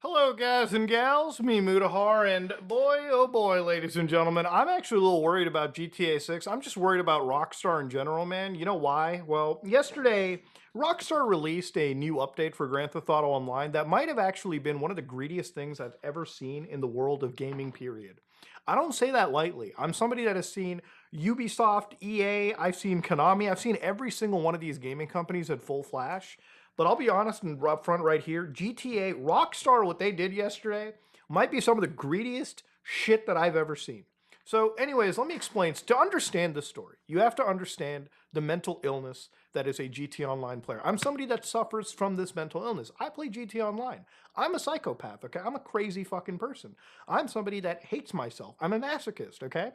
Hello, guys and gals, me Mudahar, and boy, oh boy, ladies and gentlemen, I'm actually a little worried about GTA 6. I'm just worried about Rockstar in general, man. You know why? Well, yesterday, Rockstar released a new update for Grand Theft Auto Online that might have actually been one of the greediest things I've ever seen in the world of gaming, period. I don't say that lightly. I'm somebody that has seen Ubisoft, EA, I've seen Konami, I've seen every single one of these gaming companies at full flash. But I'll be honest and up front right here, GTA, Rockstar, what they did yesterday might be some of the greediest shit that I've ever seen. So anyways, let me explain. To understand this story, you have to understand the mental illness that is a GTA Online player. I'm somebody that suffers from this mental illness. I play GTA Online. I'm a psychopath, okay? I'm a crazy fucking person. I'm somebody that hates myself. I'm a masochist, okay?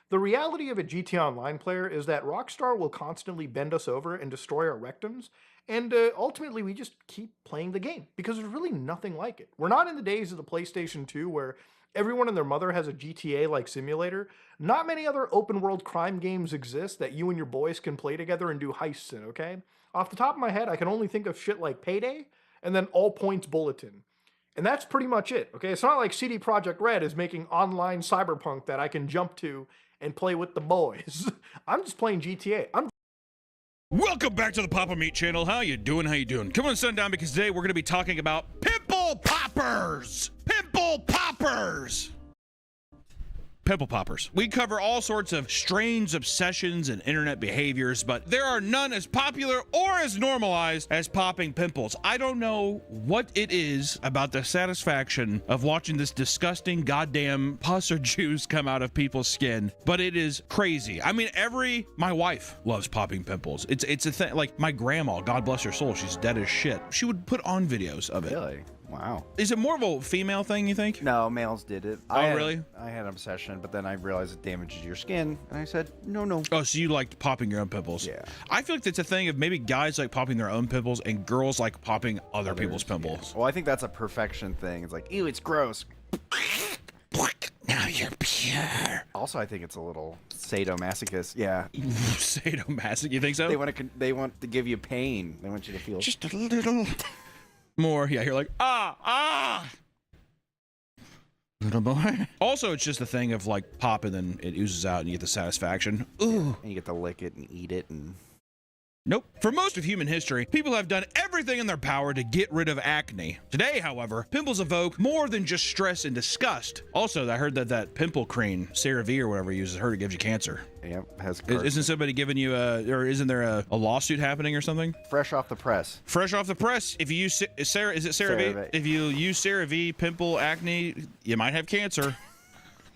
The reality of a GTA Online player is that Rockstar will constantly bend us over and destroy our rectums, and ultimately, we just keep playing the game because there's really nothing like it. We're not in the days of the PlayStation 2 where everyone and their mother has a GTA-like simulator. Not many other open-world crime games exist that you and your boys can play together and do heists in, okay? Off the top of my head, I can only think of shit like Payday and then All Points Bulletin. And that's pretty much it, okay? It's not like CD Projekt Red is making online cyberpunk that I can jump to and play with the boys. I'm just playing GTA. Welcome back to the Papa Meat channel. How you doing? How you doing? Come on, sundown, because today we're going to be talking about pimple poppers. Pimple poppers. Pimple poppers. We cover all sorts of strange obsessions and internet behaviors, but there are none as popular or as normalized as popping pimples. I don't know what it is about the satisfaction of watching this disgusting goddamn pus or juice come out of people's skin, but it is crazy. I mean, my wife loves popping pimples. It's a thing. Like my grandma, God bless her soul, she's dead as shit. She would put on videos of it. Really? Wow. Is it more of a female thing, you think? No, males did it. Really? I had an obsession, but then I realized it damages your skin, and I said, no. Oh, so you liked popping your own pimples? Yeah. I feel like it's a thing of maybe guys like popping their own pimples and girls like popping other people's pimples. Yeah. Well, I think that's a perfection thing. It's like, ew, it's gross. Now you're pure. Also, I think it's a little sadomasochist. Yeah. Sadomasoch, you think so? They want to give you pain. They want you to feel just a little more. Yeah, you're like, ah. Little more. Also, it's just a thing of like pop and then it oozes out and you get the satisfaction. Ooh. And you get to lick it and eat it and... Nope. For most of human history, people have done everything in their power to get rid of acne. Today, however, pimples evoke more than just stress and disgust. Also, I heard that pimple cream, CeraVe or whatever uses, heard it gives you cancer. Yep, has Isn't somebody giving you or isn't there a lawsuit happening or something? Fresh off the press. Fresh off the press. If you use is it CeraVe? If you use CeraVe, pimple, acne, you might have cancer.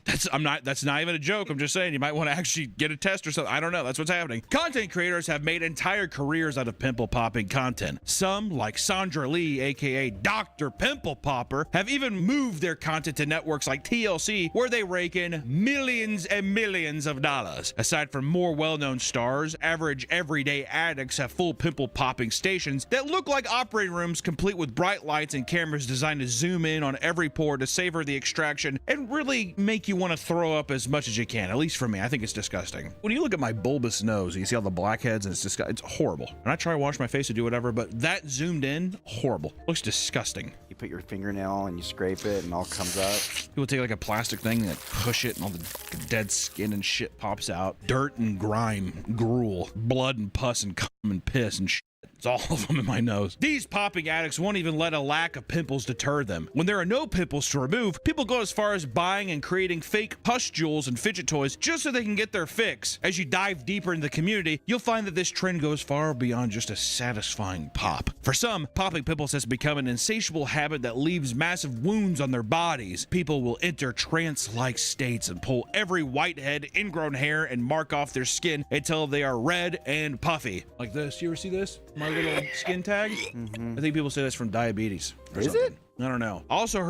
That's not even a joke. I'm just saying you might want to actually get a test or something. I don't know. That's what's happening. Content creators have made entire careers out of pimple popping content. Some, like Sandra Lee, aka Dr. Pimple Popper, have even moved their content to networks like TLC, where they rake in millions and millions of dollars. Aside from more well-known stars, average everyday addicts have full pimple popping stations that look like operating rooms, complete with bright lights and cameras designed to zoom in on every pore to savor the extraction and really make you want to throw up as much as you can. At least for me, I think it's disgusting. When you look at my bulbous nose, you see all the blackheads, and it's horrible. And I try to wash my face and do whatever, but that zoomed in, horrible. Looks disgusting. You put your fingernail and you scrape it and all comes up. People take like a plastic thing and push it and all the dead skin and shit pops out. Dirt and grime, gruel, blood and pus and cum and piss and shit. It's all of them in my nose. These popping addicts won't even let a lack of pimples deter them. When there are no pimples to remove, people go as far as buying and creating fake pustules and fidget toys just so they can get their fix. As you dive deeper into the community, you'll find that this trend goes far beyond just a satisfying pop. For some, popping pimples has become an insatiable habit that leaves massive wounds on their bodies. People will enter trance-like states and pull every whitehead, ingrown hair, and mark off their skin until they are red and puffy. Like this. You ever see this? My little skin tag. I think people say that's from diabetes. Is it? I don't know. Also,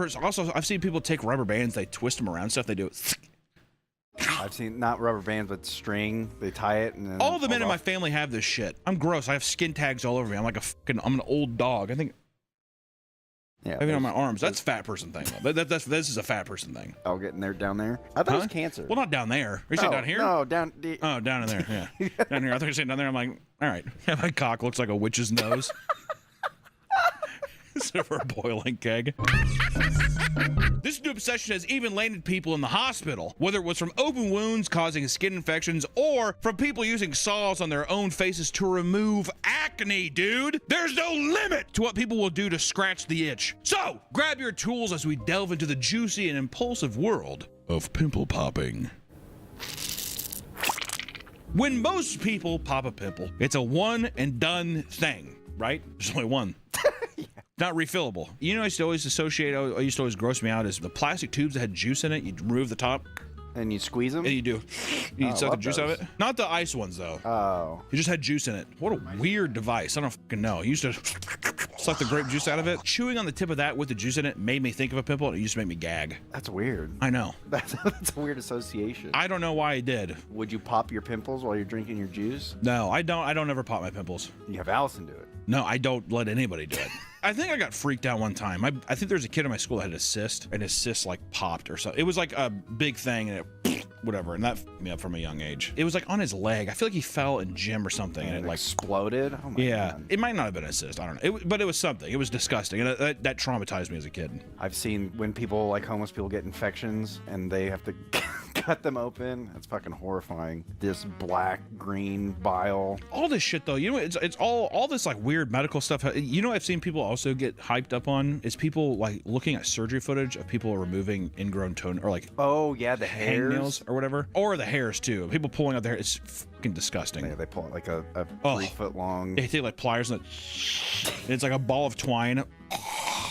I've seen people take rubber bands, they twist them around stuff. They do it. I've seen not rubber bands, but string. They tie it, and then all the men in my family have this shit. I'm gross. I have skin tags all over me. I'm like I'm an old dog. I think. Yeah, even on my arms. That's a fat person thing. This is a fat person thing. Oh, getting there down there. I thought it was cancer. Well, not down there. Are you saying down here? No, down. Oh, down in there. Yeah, down here. I thought you were saying down there. I'm like, all right. My cock looks like a witch's nose. Instead of a boiling keg. This new obsession has even landed people in the hospital, whether it was from open wounds causing skin infections or from people using saws on their own faces to remove acne, dude. There's no limit to what people will do to scratch the itch. So grab your tools as we delve into the juicy and impulsive world of pimple popping. When most people pop a pimple, it's a one and done thing, right? There's only one. Yeah. Not refillable. You know, I used to always gross me out is the plastic tubes that had juice in it. You remove the top. And you squeeze them? And you do. You suck the juice out of it. Not the ice ones, though. Oh. You just had juice in it. What a weird device. I don't fucking know. You used to suck the grape juice out of it. Chewing on the tip of that with the juice in it made me think of a pimple, and it used to make me gag. That's weird. I know. That's a weird association. I don't know why I did. Would you pop your pimples while you're drinking your juice? No, I don't. I don't ever pop my pimples. You have Allison do it. No, I don't let anybody do it. I think I got freaked out one time. I think there's a kid in my school that had a cyst, and his cyst like popped or something. It was like a big thing, and it whatever, and that fucked me up from a young age. It was like on his leg. I feel like he fell in gym or something, and it like exploded. Oh my God. It might not have been a cyst. I don't know. But it was something. It was disgusting, and that traumatized me as a kid. I've seen when people, like homeless people, get infections and they have to cut them open. It's fucking horrifying. This black, green bile. All this shit though, you know, it's all this like weird medical stuff. You know, I've seen people also get hyped up on is people like looking at surgery footage of people removing ingrown toe or like oh yeah, the hairs hangnails or whatever, or the hairs too. People pulling out their hair. It's fucking disgusting. Yeah, they pull it like a 3 foot long. They take like pliers and it's like a ball of twine.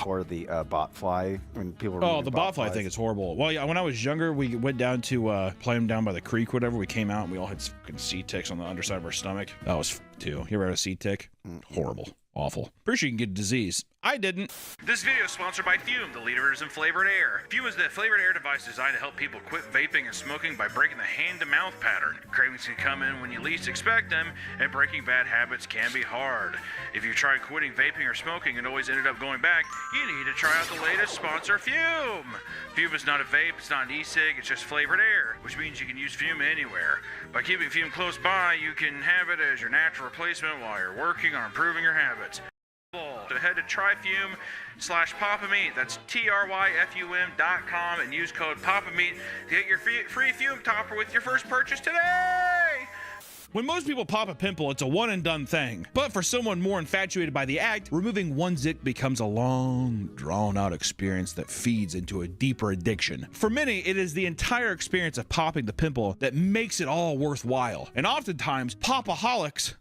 Or the bot fly when people. Oh, the bot fly thing is horrible. Well, yeah, when I was younger, we went down to play them down by the creek, whatever. We came out and we all had fucking sea ticks on the underside of our stomach. That was too. You ever had a sea tick? Horrible. Awful. Pretty sure you can get a disease. I didn't. This video is sponsored by Fume, the leaders in flavored air. Fume is the flavored air device designed to help people quit vaping and smoking by breaking the hand-to-mouth pattern. Cravings can come in when you least expect them, and breaking bad habits can be hard. If you tried quitting vaping or smoking and always ended up going back, you need to try out the latest sponsor, Fume. Fume is not a vape, it's not an e-cig, it's just flavored air, which means you can use Fume anywhere. By keeping Fume close by, you can have it as your natural replacement while you're working on improving your habits. So head to tryfume.com/papameat. That's TRYFUM.com and use code PAPAMEAT to get your free Fume topper with your first purchase today. When most people pop a pimple, it's a one and done thing. But for someone more infatuated by the act, removing one zit becomes a long, drawn-out experience that feeds into a deeper addiction. For many, it is the entire experience of popping the pimple that makes it all worthwhile. And oftentimes, popaholics,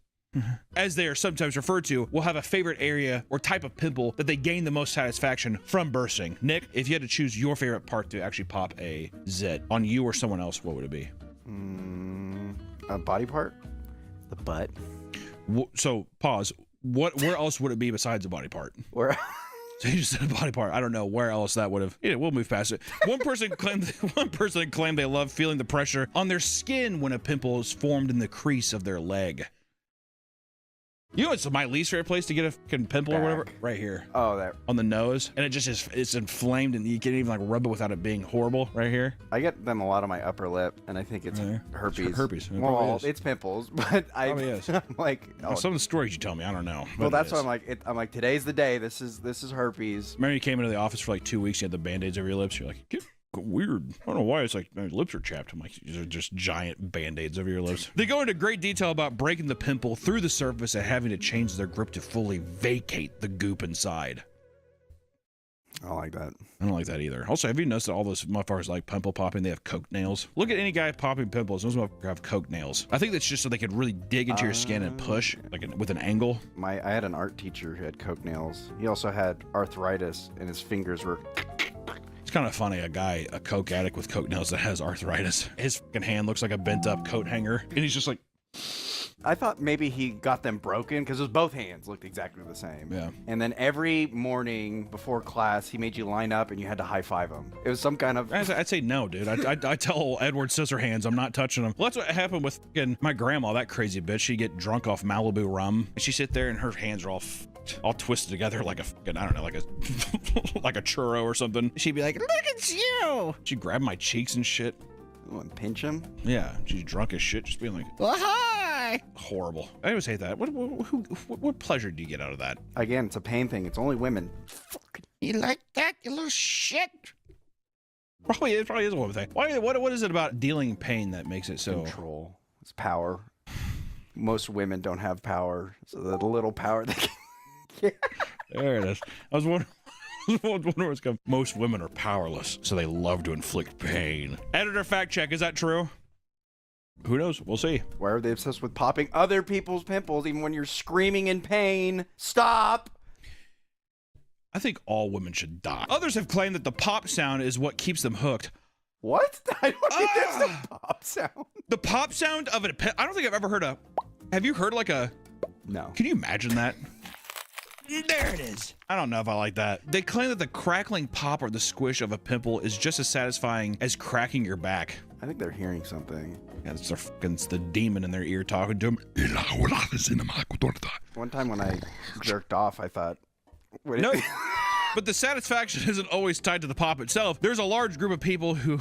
as they are sometimes referred to, will have a favorite area or type of pimple that they gain the most satisfaction from bursting. Nick, if you had to choose your favorite part to actually pop a zit on you or someone else, what would it be? A body part? The butt. So, pause. Where else would it be besides a body part? Where? So you just said a body part. I don't know where else that would have. Yeah, we'll move past it. One person claimed they love feeling the pressure on their skin when a pimple is formed in the crease of their leg. You know, it's my least favorite place to get a fucking pimple or whatever. Right here. Oh, that on the nose, and it just is. It's inflamed, and you can't even like rub it without it being horrible. Right here. I get them a lot on my upper lip, and I think it's herpes. It's herpes. Well, it's pimples, but I'm like, some of the stories you tell me, I don't know. Well, that's why I'm like, I'm like, today's the day. This is herpes. Remember, you came into the office for like 2 weeks. You had the band-aids over your lips. You're like, weird. I don't know why it's like my lips are chapped. I'm like, these are just giant band-aids over your lips. They go into great detail about breaking the pimple through the surface and having to change their grip to fully vacate the goop inside. I don't like that. I don't like that either. Also, have you noticed that all those motherfuckers like pimple popping, they have coke nails? Look at any guy popping pimples. Those motherfuckers have coke nails. I think that's just so they could really dig into your skin and push like with an angle. I had an art teacher who had coke nails. He also had arthritis and his fingers were... It's kind of funny, a coke addict with coke nails that has arthritis. His fucking hand looks like a bent up coat hanger, and he's just like... I thought maybe he got them broken because both hands looked exactly the same. Yeah. And then every morning before class, he made you line up and you had to high five him. It was some kind of... I'd say no, dude. I tell Edward Scissorhands I'm not touching him. Well, that's what happened with my grandma, that crazy bitch. She'd get drunk off Malibu rum, and she'd sit there and her hands are all twisted together like a fucking, I don't know, like a churro or something. She'd be like, look at you. She'd grab my cheeks and shit. And pinch him? Yeah, she's drunk as shit, just being like, oh, hi. Horrible. I always hate that. What pleasure do you get out of that? Again, it's a pain thing. It's only women. You like that, you little shit? It probably is a woman thing. What is it about dealing pain that makes it so... Control. It's power. Most women don't have power, so the little power they can get. There it is. I was wondering where it's come. Most women are powerless, so they love to inflict pain. Editor fact check, is that true? Who knows? We'll see. Why are they obsessed with popping other people's pimples even when you're screaming in pain? Stop! I think all women should die. Others have claimed that the pop sound is what keeps them hooked. What? I don't think that's the pop sound. The pop sound of it. I don't think I've ever heard a... Have you heard like a... No. Can you imagine that? There it is. I don't know if I like that. They claim that the crackling pop or the squish of a pimple is just as satisfying as cracking your back. I think they're hearing something. Yeah, it's the demon in their ear talking to them. One time when I jerked off, I thought... No, but the satisfaction isn't always tied to the pop itself. There's a large group of people who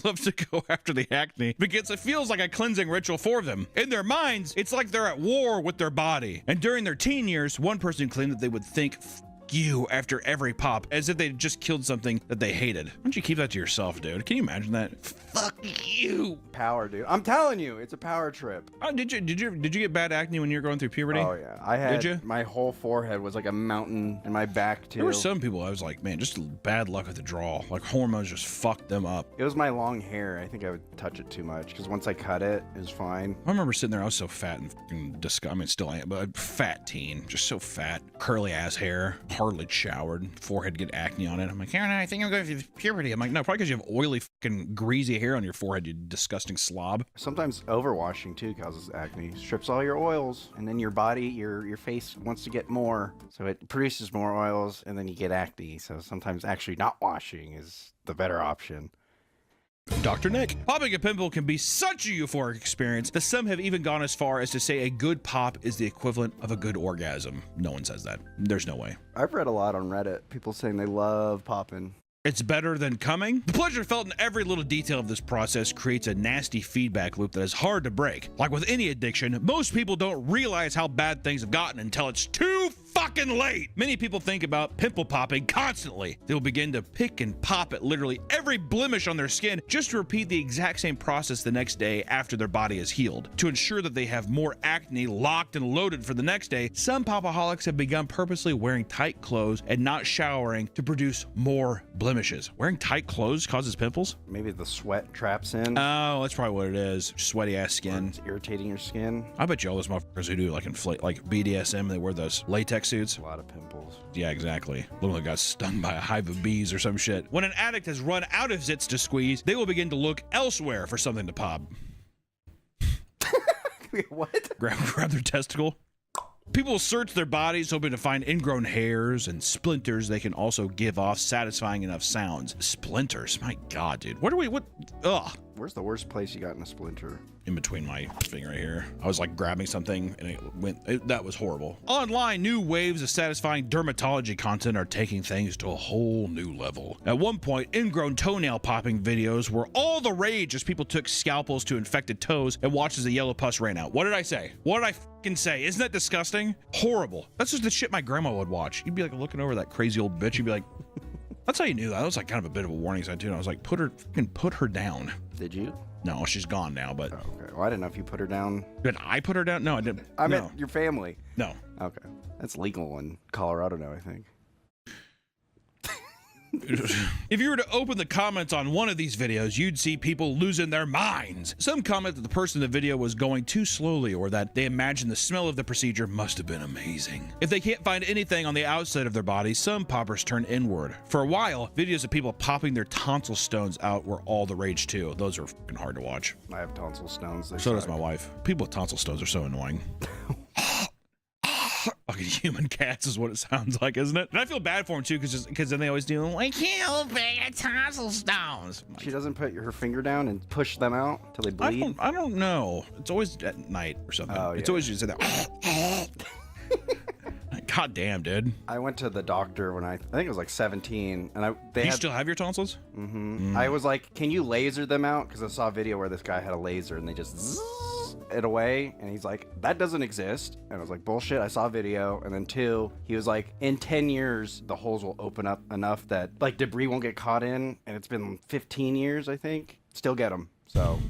love to go after the acne because it feels like a cleansing ritual for them. In their minds, it's like they're at war with their body. And during their teen years, one person claimed that they would think, "F you," after every pop, as if they'd just killed something that they hated. Why don't you keep that to yourself, dude? Can you imagine that? Fuck you. Power, dude. I'm telling you, it's a power trip. Oh, did you get bad acne when you were going through puberty? Oh yeah, I had. Did you? My whole forehead was like a mountain, and my back too. There were some people I was like, man, just bad luck at the draw. Like hormones just fucked them up. It was my long hair. I think I would touch it too much because once I cut it, it was fine. I remember sitting there, I was so fat and fucking disgusting. I mean, still am, but a fat teen, just so fat, curly ass hair, hardly showered, forehead get acne on it. I'm like, Aaron, I think I'm going through puberty. I'm like, no, probably because you have oily fucking greasy hair on your forehead, you disgusting slob. Sometimes overwashing too causes acne. Strips all your oils, and then your body, your face wants to get more, so it produces more oils, and then you get acne. So sometimes actually not washing is the better option. Dr. Nick. Popping a pimple can be such a euphoric experience that some have even gone as far as to say a good pop is the equivalent of a good orgasm. No one says that. There's no way. I've read a lot on Reddit. People saying they love popping. It's better than coming? The pleasure felt in every little detail of this process creates a nasty feedback loop that is hard to break. Like with any addiction, most people don't realize how bad things have gotten until it's too fucking late. Many people think about pimple popping constantly. They will begin to pick and pop at literally every blemish on their skin just to repeat the exact same process the next day after their body is healed. To ensure that they have more acne locked and loaded for the next day, some popaholics have begun purposely wearing tight clothes and not showering to produce more blemishes. Wearing tight clothes causes pimples? Maybe the sweat traps in. Oh, that's probably what it is. Sweaty ass skin. It's irritating your skin. I bet you all those motherfuckers who do like inflate, like BDSM, they wear those latex suits. A lot of pimples. Yeah, exactly. Look like got stung by a hive of bees or some shit. When an addict has run out of zits to squeeze, they will begin to look elsewhere for something to pop. What? Grab their testicle. People will search their bodies hoping to find ingrown hairs and splinters. They can also give off satisfying enough sounds. Splinters, my God, dude. Ugh. Where's the worst place you got in a splinter? In between my finger right here. I was like grabbing something and that was horrible. Online, new waves of satisfying dermatology content are taking things to a whole new level. At one point, ingrown toenail popping videos were all the rage as people took scalpels to infected toes and watched as the yellow pus ran out. What did I say? What did I fucking say? Isn't that disgusting? Horrible. That's just the shit my grandma would watch. You'd be like looking over that crazy old bitch. You'd be like, that's how you knew that. That was like kind of a bit of a warning sign too. And I was like, put her down. Did you? No, she's gone now, but. Oh, okay. Well, I didn't know if you put her down. Did I put her down? No, I didn't. I meant your family. No. Okay. That's legal in Colorado now, I think. If you were to open the comments on one of these videos, you'd see people losing their minds. Some comment that the person in the video was going too slowly or that they imagined the smell of the procedure must have been amazing. If they can't find anything on the outside of their body, some poppers turn inward. For a while, videos of people popping their tonsil stones out were all the rage too. Those are fucking hard to watch. I have tonsil stones. So does my wife. People with tonsil stones are so annoying. Fucking human cats is what it sounds like, isn't it? And I feel bad for them too, because then they always do, I can't open your tonsil stones. She doesn't put her finger down and push them out till they bleed? I don't know. It's always at night or something. Oh, It's yeah. always just that. God damn, dude. I went to the doctor when I think it was like 17, and You still have your tonsils? I was like, can you laser them out? Because I saw a video where this guy had a laser and they just zzz it away, and he's like, that doesn't exist. And I was like, bullshit. I saw a video. And then 2, he was like, in 10 years the holes will open up enough that like debris won't get caught in, and it's been 15 years, I think. Still get them. So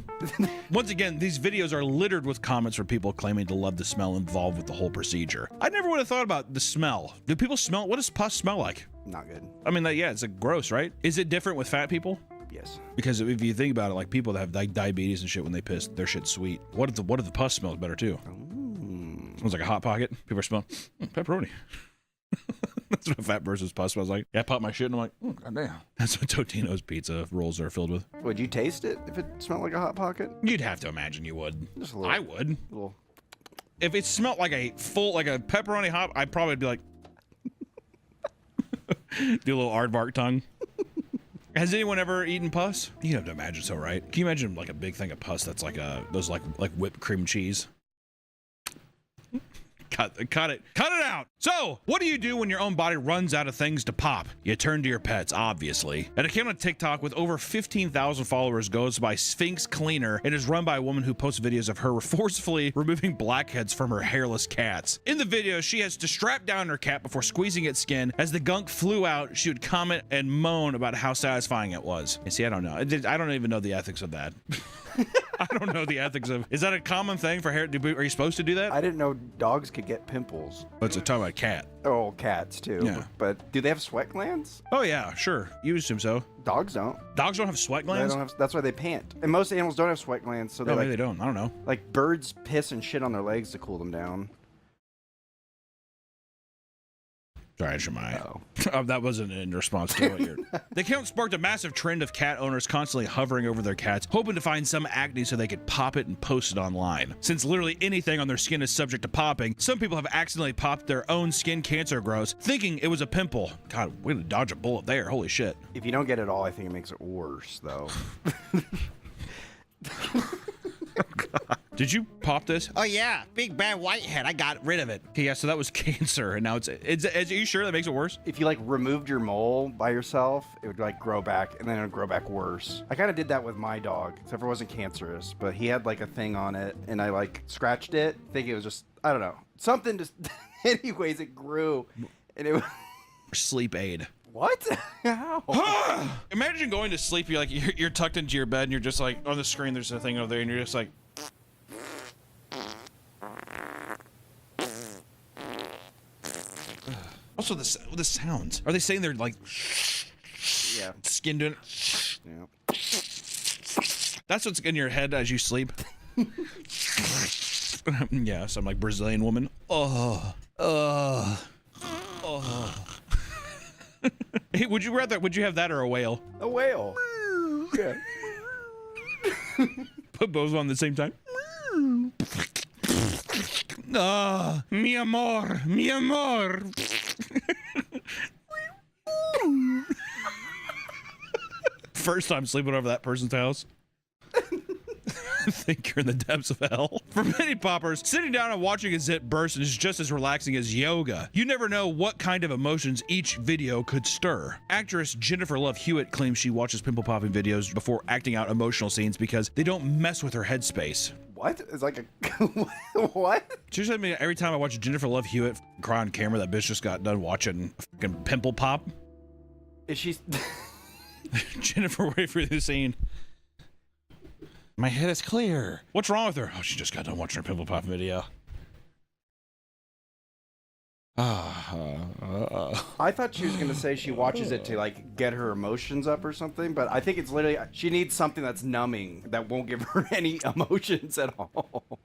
once again, these videos are littered with comments from people claiming to love the smell involved with the whole procedure. I never would have thought about the smell. Do people smell? What does pus smell like? not good. I mean, yeah, it's like gross, right? Is it different with fat people? Yes. Because if you think about it, like people that have like diabetes and shit, when they piss, their shit's sweet. What if the pus smells better too? Smells like a Hot Pocket. People are smelling pepperoni. That's what a fat person's pus smells like. Yeah, I pop my shit and I'm like, God damn. That's what Totino's pizza rolls are filled with. Would you taste it if it smelled like a Hot Pocket? You'd have to imagine you would. Just a little. I would. A little. If it smelled like a pepperoni hot, I'd probably be like, do a little aardvark tongue. Has anyone ever eaten pus? You have to imagine so, right? Can you imagine like a big thing of pus that's like those like whipped cream cheese? Cut it out. So, what do you do when your own body runs out of things to pop? You turn to your pets, obviously. An account on TikTok with over 15,000 followers goes by Sphinx Cleaner and is run by a woman who posts videos of her forcefully removing blackheads from her hairless cats. In the video, she has to strap down her cat before squeezing its skin. As the gunk flew out, she would comment and moan about how satisfying it was. And see, I don't know. I don't even know the ethics of that. I don't know the ethics of. Is that a common thing for hair? Are you supposed to do that? I didn't know dogs could get pimples. Let's talk about cat. Oh, cats too. Yeah. But do they have sweat glands? Oh yeah, sure. You assume so. Dogs don't. Dogs don't have sweat glands? They don't have, that's why they pant. And most animals don't have sweat glands, so they maybe they don't. I don't know. Like birds piss and shit on their legs to cool them down. Sorry, Shemai. Oh. That wasn't in response to what you're... The account sparked a massive trend of cat owners constantly hovering over their cats, hoping to find some acne so they could pop it and post it online. Since literally anything on their skin is subject to popping, some people have accidentally popped their own skin cancer growths, thinking it was a pimple. God, we're gonna dodge a bullet there. Holy shit. If you don't get it all, I think it makes it worse, though. Oh, God. Did you pop this? Oh yeah, big bad whitehead. I got rid of it. Okay, yeah, so that was cancer, and now it's. Are you sure that makes it worse? If you like removed your mole by yourself, it would like grow back, and then it would grow back worse. I kind of did that with my dog, except for it wasn't cancerous, but he had like a thing on it, and I like scratched it. I think it was just, I don't know, something just. Anyways, it grew, and it was. Sleep aid. What? How? Imagine going to sleep. You're tucked into your bed, and you're just like on the screen. There's a thing over there, and you're just like. Also, the sounds. Are they saying they're like? Yeah. Skin doing it. Yeah. That's what's in your head as you sleep. Yeah, some like Brazilian woman. Oh. Hey, would you have that or a whale? A whale. Yeah. Put both on at the same time. Ah, mi amor, mi amor. First time sleeping over that person's house. I think you're in the depths of hell. For many poppers, sitting down and watching a zit burst is just as relaxing as yoga. You never know what kind of emotions each video could stir. Actress Jennifer Love Hewitt claims she watches pimple popping videos before acting out emotional scenes because they don't mess with her headspace. What? It's like a what? She said to me every time I watch Jennifer Love Hewitt cry on camera, that bitch just got done watching a fucking pimple pop. Is she? Jennifer, wait for the scene. My head is clear. What's wrong with her? Oh, she just got done watching her pimple pop video. I thought she was gonna say she watches it to like get her emotions up or something, but I think it's literally she needs something that's numbing that won't give her any emotions at all.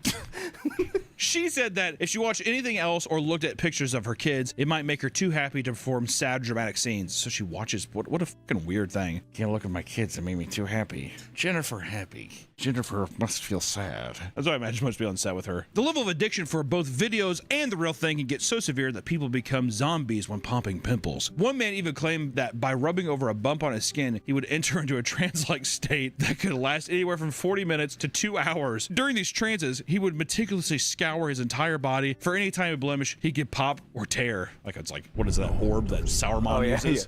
She said that if she watched anything else or looked at pictures of her kids, it might make her too happy to perform sad, dramatic scenes. So she watches. What a fucking weird thing. Can't look at my kids. It made me too happy. Jennifer happy. Jennifer must feel sad. That's why I imagine most people on set with her. The level of addiction for both videos and the real thing can get so severe that people become zombies when popping pimples. One man even claimed that by rubbing over a bump on his skin, he would enter into a trance-like state that could last anywhere from 40 minutes to 2 hours. During these trances, he would meticulously scout scour his entire body for any type of blemish he could pop or tear. Like it's like, what is that orb that Sour Mom uses?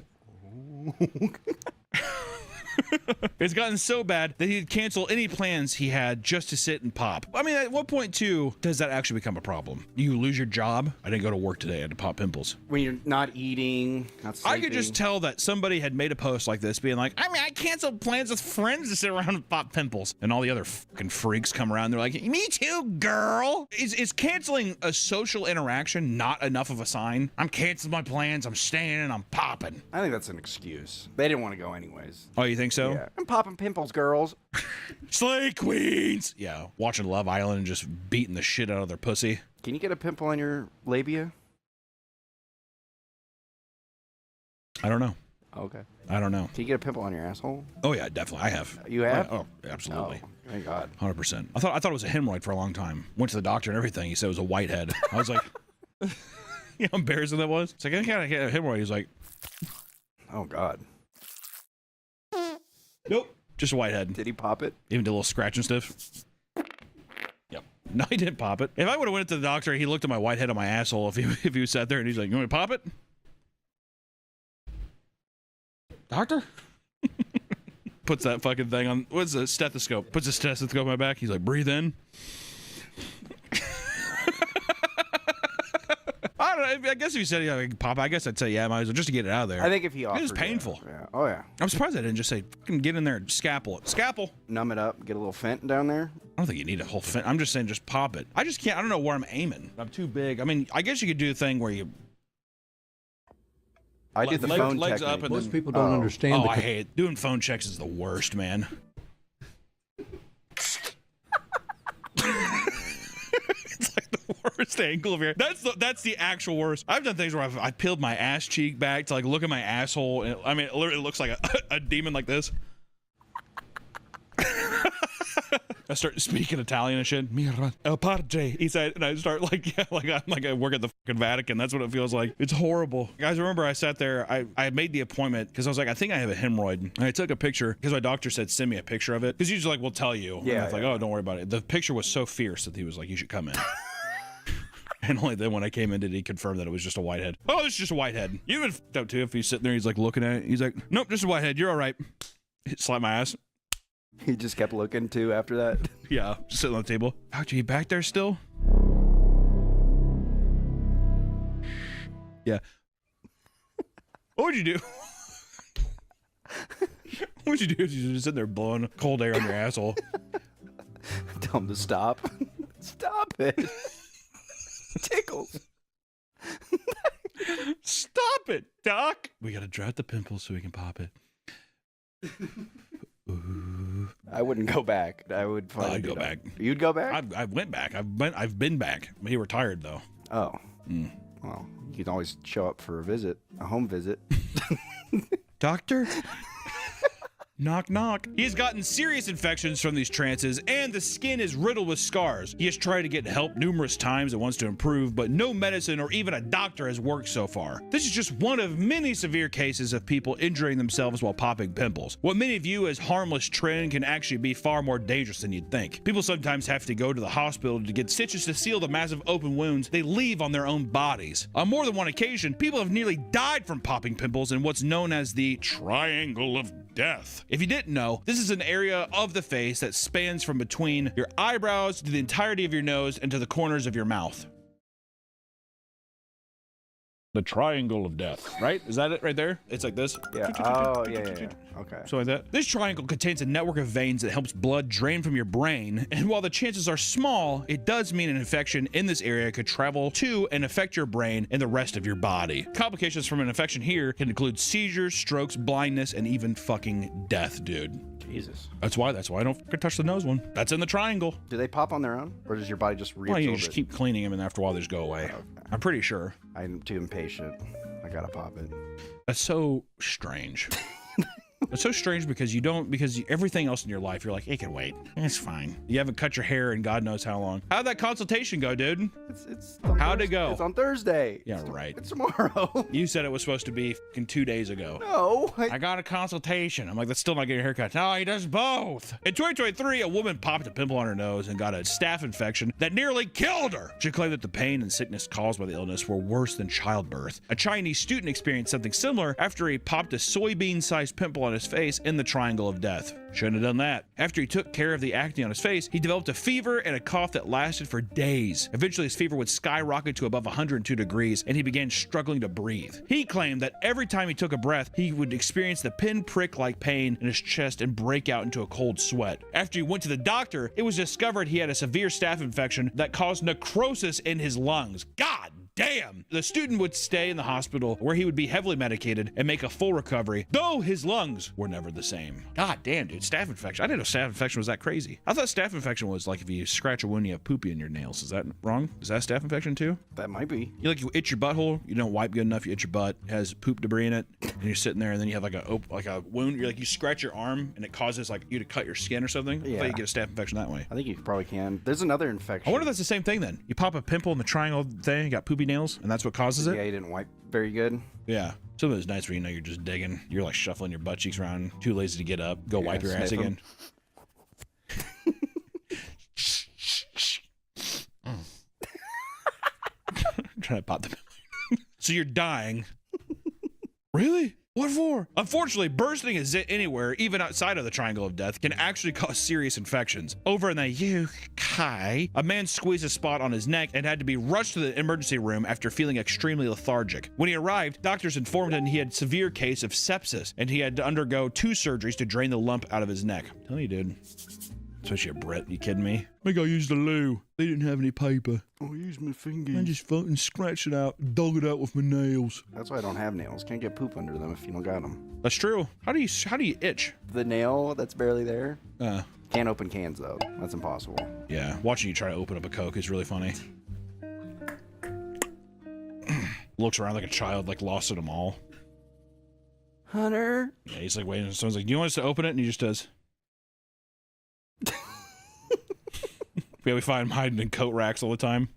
It's gotten so bad that he'd cancel any plans he had just to sit and pop. I mean, at what point too does that actually become a problem? You lose your job. I didn't go to work today. I had to pop pimples. When you're not eating, not sleeping. I could just tell that somebody had made a post like this being like, I mean, I canceled plans with friends to sit around and pop pimples. And all the other fucking freaks come around. They're like, me too, girl. Is canceling a social interaction not enough of a sign? I'm canceling my plans. I'm staying and I'm popping. I think that's an excuse. They didn't want to go anyways. Oh, you think so? Yeah. I'm popping pimples, girls. Slay queens. Yeah, watching Love Island and just beating the shit out of their pussy. Can you get a pimple on your labia? I don't know. Okay. I don't know. Can you get a pimple on your asshole? Oh yeah, definitely. I have. You have? Oh, absolutely. Oh, thank God. 100%. I thought it was a hemorrhoid for a long time. Went to the doctor and everything. He said it was a whitehead. I was like, you know how embarrassing that was? It's like, I got a hemorrhoid. He's like, Oh God. nope, just a whitehead. Did he pop it? Even did a little scratch and stuff. Yep. No, he didn't pop it. If I would have went to the doctor, he looked at my whitehead on my asshole. If he sat there and he's like, you want me to pop it? Doctor? Puts that fucking thing on. What's a stethoscope? Puts a stethoscope on my back. He's like, breathe in. I don't know. I guess if you said, yeah, I can pop, I guess I'd say, yeah, might as well just to get it out of there. I think if he offered, it was painful. Yeah. Oh yeah. I'm surprised I didn't just say, fucking get in there and scalpel it. Scalpel. Numb it up. Get a little fent down there. I don't think you need a whole fin. I'm just saying, just pop it. I just can't. I don't know where I'm aiming. I'm too big. I mean, I guess you could do the thing where you. I did the phone legs technique. up and Most then, people don't understand. Oh, I hate it. Doing phone checks is the worst, man. It's like the worst angle of your. That's the actual worst. I've done things where I've peeled my ass cheek back to like look at my asshole, and I mean, it literally looks like a demon like this. I start speaking Italian and shit. Mira el padre, he said, and I start like, yeah, like I work at the fucking Vatican. That's what it feels like. It's horrible. Guys, remember I sat there, I made the appointment because I was like, I think I have a hemorrhoid. And I took a picture because my doctor said, send me a picture of it. Because usually like, we'll tell you. Yeah. And I was like, oh, don't worry about it. The picture was so fierce that he was like, you should come in. And only then when I came in did he confirm that it was just a whitehead. Oh, it's just a whitehead. You've been f***ed up too if he's sitting there, he's like looking at it. He's like, nope, just a whitehead. You're all right. Slap my ass. He just kept looking too after that. Yeah, just sitting on the table. Doctor, you back there still? Yeah. What would you do? What would you do if you just sitting there blowing cold air on your asshole? Tell him to stop. Stop it. Tickles. Stop it, Doc. We gotta dry out the pimples so we can pop it. Ooh. I wouldn't go back. I would. I'd go back. You'd go back? I went back. I've been back. He retired though. Oh. Well, you can always show up for a visit, a home visit. Doctor? Knock, knock. He has gotten serious infections from these trances, and the skin is riddled with scars. He has tried to get help numerous times and wants to improve, but no medicine or even a doctor has worked so far. This is just one of many severe cases of people injuring themselves while popping pimples. What many view as harmless trend can actually be far more dangerous than you'd think. People sometimes have to go to the hospital to get stitches to seal the massive open wounds they leave on their own bodies. On more than one occasion, people have nearly died from popping pimples in what's known as the triangle of death. If you didn't know, this is an area of the face that spans from between your eyebrows to the entirety of your nose and to the corners of your mouth. The triangle of death, right? Is that it right there? It's like this. Yeah. Oh, yeah. Okay. So like that. This triangle contains a network of veins that helps blood drain from your brain, and while the chances are small, it does mean an infection in this area could travel to and affect your brain and the rest of your body. Complications from an infection here can include seizures, strokes, blindness, and even fucking death, dude. Jesus. That's why I don't fucking touch the nose one. That's in the triangle. Do they pop on their own, or does your body just reabsorb Well, you just it? keep cleaning them, and after a while, they just go away. Okay. I'm pretty sure. I'm too impatient. I gotta pop it. That's so strange. It's so strange because everything else in your life, you're like, it can wait. It's fine. You haven't cut your hair in God knows how long. How'd that consultation go, dude? How'd it go? It's on Thursday. Yeah, right. It's tomorrow. You said it was supposed to be 2 days ago. No. I got a consultation. I'm like, that's still not getting a haircut. No, he does both. In 2023, a woman popped a pimple on her nose and got a staph infection that nearly killed her. She claimed that the pain and sickness caused by the illness were worse than childbirth. A Chinese student experienced something similar after he popped a soybean-sized pimple on his face in the triangle of death. Shouldn't have done that. After he took care of the acne on his face, he developed a fever and a cough that lasted for days. Eventually, his fever would skyrocket to above 102 degrees, and he began struggling to breathe. He claimed that every time he took a breath, he would experience the pinprick-like pain in his chest and break out into a cold sweat. After he went to the doctor, it was discovered he had a severe staph infection that caused necrosis in his lungs. God damn! The student would stay in the hospital where he would be heavily medicated and make a full recovery, though his lungs were never the same. God damn, dude, staph infection. I didn't know staph infection was that crazy. I thought staph infection was like if you scratch a wound, you have poopy in your nails. Is that wrong? Is that staph infection too? That might be. You itch your butthole, you don't wipe good enough, you itch your butt, it has poop debris in it, and you're sitting there and then you have like a wound, you scratch your arm and it causes like you to cut your skin or something. Yeah. I thought you get a staph infection that way. I think you probably can. There's another infection. I wonder if that's the same thing then. You pop a pimple in the triangle thing, you got poopy nails, and that's what causes it? Yeah, you didn't wipe very good. Yeah. Some of those nights where you're just digging, you're like shuffling your butt cheeks around, too lazy to get up, go wipe your ass again. I'm trying to pop the So you're dying. Really? What for? Unfortunately, bursting a zit anywhere, even outside of the triangle of death, can actually cause serious infections. Over in the UK, a man squeezed a spot on his neck and had to be rushed to the emergency room after feeling extremely lethargic. When he arrived, doctors informed him he had a severe case of sepsis and he had to undergo 2 surgeries to drain the lump out of his neck. I'm telling you, dude. Especially a Brit, you kidding me? I think I used the loo. They didn't have any paper. Oh, I used my fingers. I just fucking scratched it out, dug it out with my nails. That's why I don't have nails. Can't get poop under them if you don't got them. That's true. How do you itch? The nail that's barely there. Can't open cans though. That's impossible. Yeah, watching you try to open up a Coke is really funny. Looks around like a child, like lost at a mall. Hunter. Yeah, he's like waiting. Someone's like, "Do you want us to open it?" And he just does. Yeah, we find him hiding in coat racks all the time.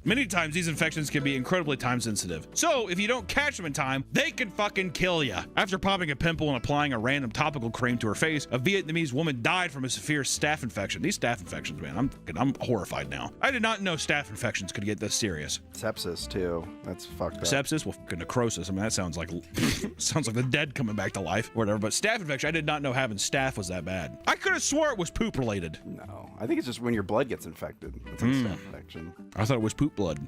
Many times these infections can be incredibly time sensitive. So if you don't catch them in time, they can fucking kill you. After popping a pimple and applying a random topical cream to her face, a Vietnamese woman died from a severe staph infection. These staph infections, man, I'm horrified now. I did not know staph infections could get this serious. Sepsis too. That's fucked up. Sepsis, well, fucking necrosis. I mean, that sounds like sounds like the dead coming back to life or whatever. But staph infection, I did not know having staph was that bad. I could have swore it was poop related. No, I think it's just when your blood gets infected. It's like staph infection. I thought it was poopy blood.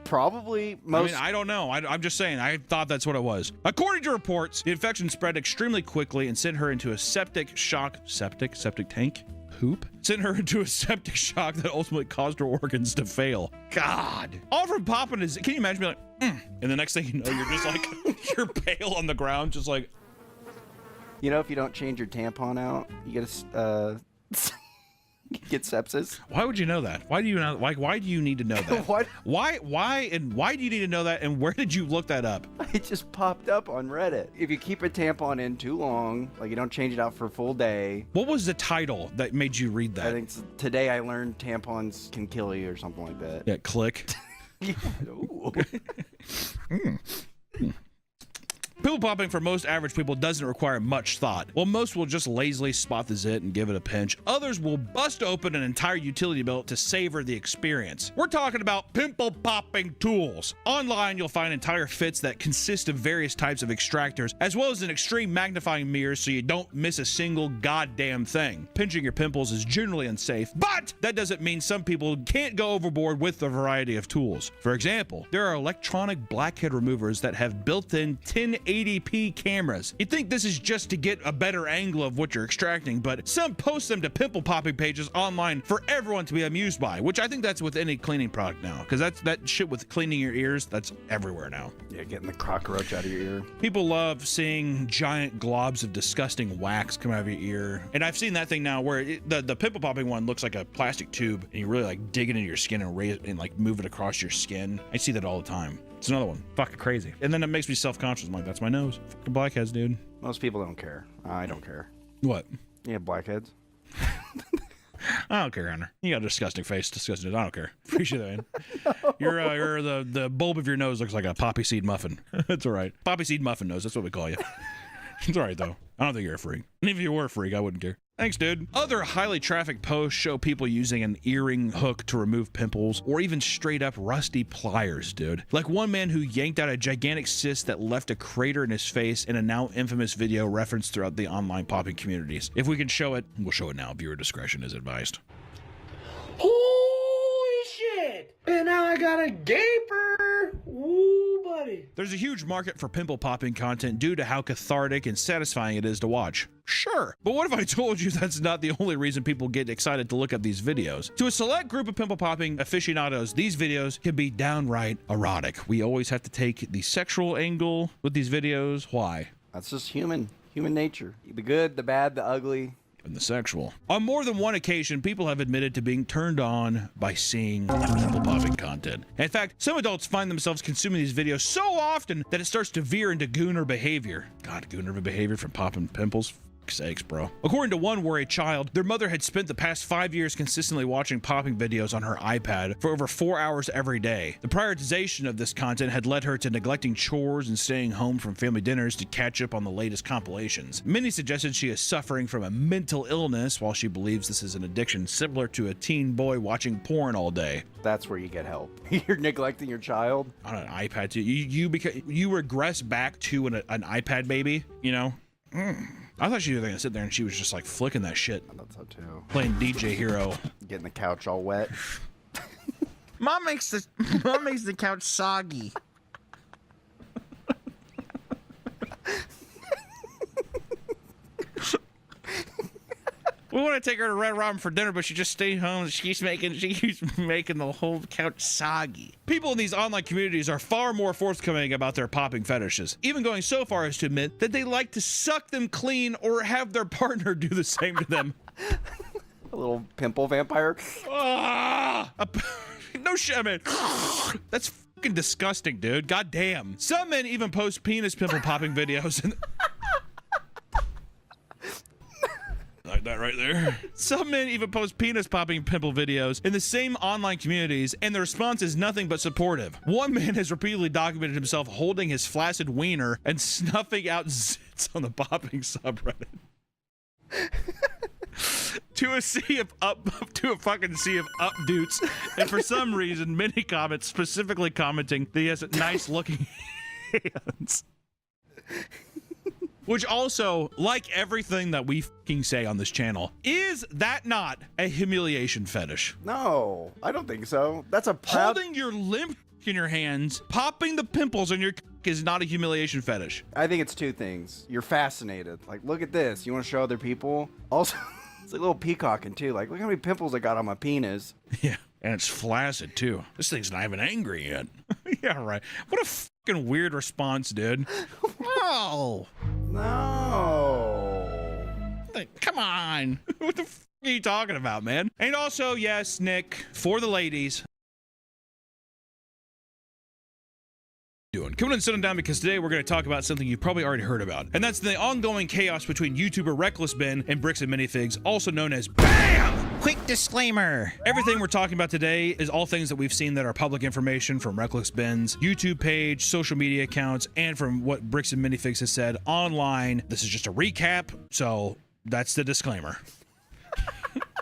Probably most. I mean, I don't know. I'm just saying. I thought that's what it was. According to reports, the infection spread extremely quickly and sent her into a septic tank. Poop? Sent her into a septic shock that ultimately caused her organs to fail. God. All from popping is. Can you imagine me like, and the next thing you know, you're just like, you're pale on the ground, just like. You know, if you don't change your tampon out, you get a. Get sepsis. Why would you know that? Why do you know? Why do you need to know that? What? Why do you need to know that? And where did you look that up? It just popped up on Reddit. If you keep a tampon in too long, like you don't change it out for a full day. What was the title that made you read that? I think today I learned tampons can kill you or something like that. Yeah, click. Yeah. Ooh. Pimple popping for most average people doesn't require much thought. While most will just lazily spot the zit and give it a pinch, others will bust open an entire utility belt to savor the experience. We're talking about pimple popping tools. Online, you'll find entire fits that consist of various types of extractors, as well as an extreme magnifying mirror so you don't miss a single goddamn thing. Pinching your pimples is generally unsafe, but that doesn't mean some people can't go overboard with the variety of tools. For example, there are electronic blackhead removers that have built-in 1080p cameras. You'd think this is just to get a better angle of what you're extracting, but some post them to pimple popping pages online for everyone to be amused by, which I think that's with any cleaning product now, because that shit with cleaning your ears, that's everywhere now. Yeah, getting the cockroach out of your ear. People love seeing giant globs of disgusting wax come out of your ear, and I've seen that thing now where the pimple popping one looks like a plastic tube, and you really like dig it into your skin and raise it and like move it across your skin. I see that all the time. It's another one. Fucking crazy. And then it makes me self-conscious. I'm like, that's my my nose. Fucking blackheads, dude. Most people don't care. I don't care. What? Yeah, blackheads. I don't care, Hunter. You got a disgusting face. Disgusting. I don't care. Appreciate that, man. You're the bulb of your nose looks like a poppy seed muffin. That's all right. Poppy seed muffin nose. That's what we call you. It's all right, though. I don't think you're a freak. And if you were a freak, I wouldn't care. Thanks, dude. Other highly trafficked posts show people using an earring hook to remove pimples or even straight up rusty pliers, dude. Like one man who yanked out a gigantic cyst that left a crater in his face in a now infamous video referenced throughout the online popping communities. If we can show it, we'll show it now. Viewer discretion is advised. Holy shit! And now I got a gaper! Woo, buddy. There's a huge market for pimple popping content due to how cathartic and satisfying it is to watch. Sure, but what if I told you that's not the only reason people get excited to look at these videos? To a select group of pimple popping aficionados, these videos can be downright erotic. We always have to take the sexual angle with these videos. Why? That's just human nature. The good, the bad, the ugly. And the sexual. On more than one occasion, people have admitted to being turned on by seeing pimple popping content. In fact, some adults find themselves consuming these videos so often that it starts to veer into gooner behavior. God, gooner behavior from popping pimples? Sakes, bro. According to one worried child, their mother had spent the past 5 years consistently watching popping videos on her iPad for over 4 hours every day. The prioritization of this content had led her to neglecting chores and staying home from family dinners to catch up on the latest compilations. Many suggested she is suffering from a mental illness, while she believes this is an addiction similar to a teen boy watching porn all day. That's where you get help. You're neglecting your child On an iPad too. You regress back to an iPad baby, you know? I thought she was gonna sit there and she was just like flicking that shit. I thought so too. Playing DJ Hero. Getting the couch all wet. Mom makes the couch soggy. We want to take her to Red Robin for dinner, but she just stayed home. She keeps making the whole couch soggy. People in these online communities are far more forthcoming about their popping fetishes, even going so far as to admit that they like to suck them clean or have their partner do the same to them. A little pimple vampire. No shit, man. That's fucking disgusting, dude. God damn. Some men even post penis pimple popping videos and like that right there. Some men even post penis popping pimple videos in the same online communities, and the response is nothing but supportive. One man has repeatedly documented himself holding his flaccid wiener and snuffing out zits on the popping subreddit. to a fucking sea of updoots, and for some reason, many comments specifically commenting that he has nice looking hands. Which also, like everything that we fucking say on this channel, is that not a humiliation fetish? No, I don't think so. That's a proud... Holding your limp in your hands, popping the pimples on your is not a humiliation fetish. I think it's two things. You're fascinated. Like, look at this. You want to show other people? Also, it's like a little peacocking too. Like, look how many pimples I got on my penis. Yeah, and it's flaccid too. This thing's not even angry yet. Yeah, right. What a fucking weird response, dude. Wow. No. Like, come on. What the fuck are you talking about, man? And also, yes, Nick, for the ladies. Coming and sitting down because today we're going to talk about something you probably already heard about, and that's the ongoing chaos between YouTuber Reckless Ben and Bricks and Minifigs, also known as BAM! Quick disclaimer. Everything we're talking about today is all things that we've seen that are public information from Reckless Ben's YouTube page, social media accounts, and from what Bricks and Minifigs has said online. This is just a recap, so that's the disclaimer.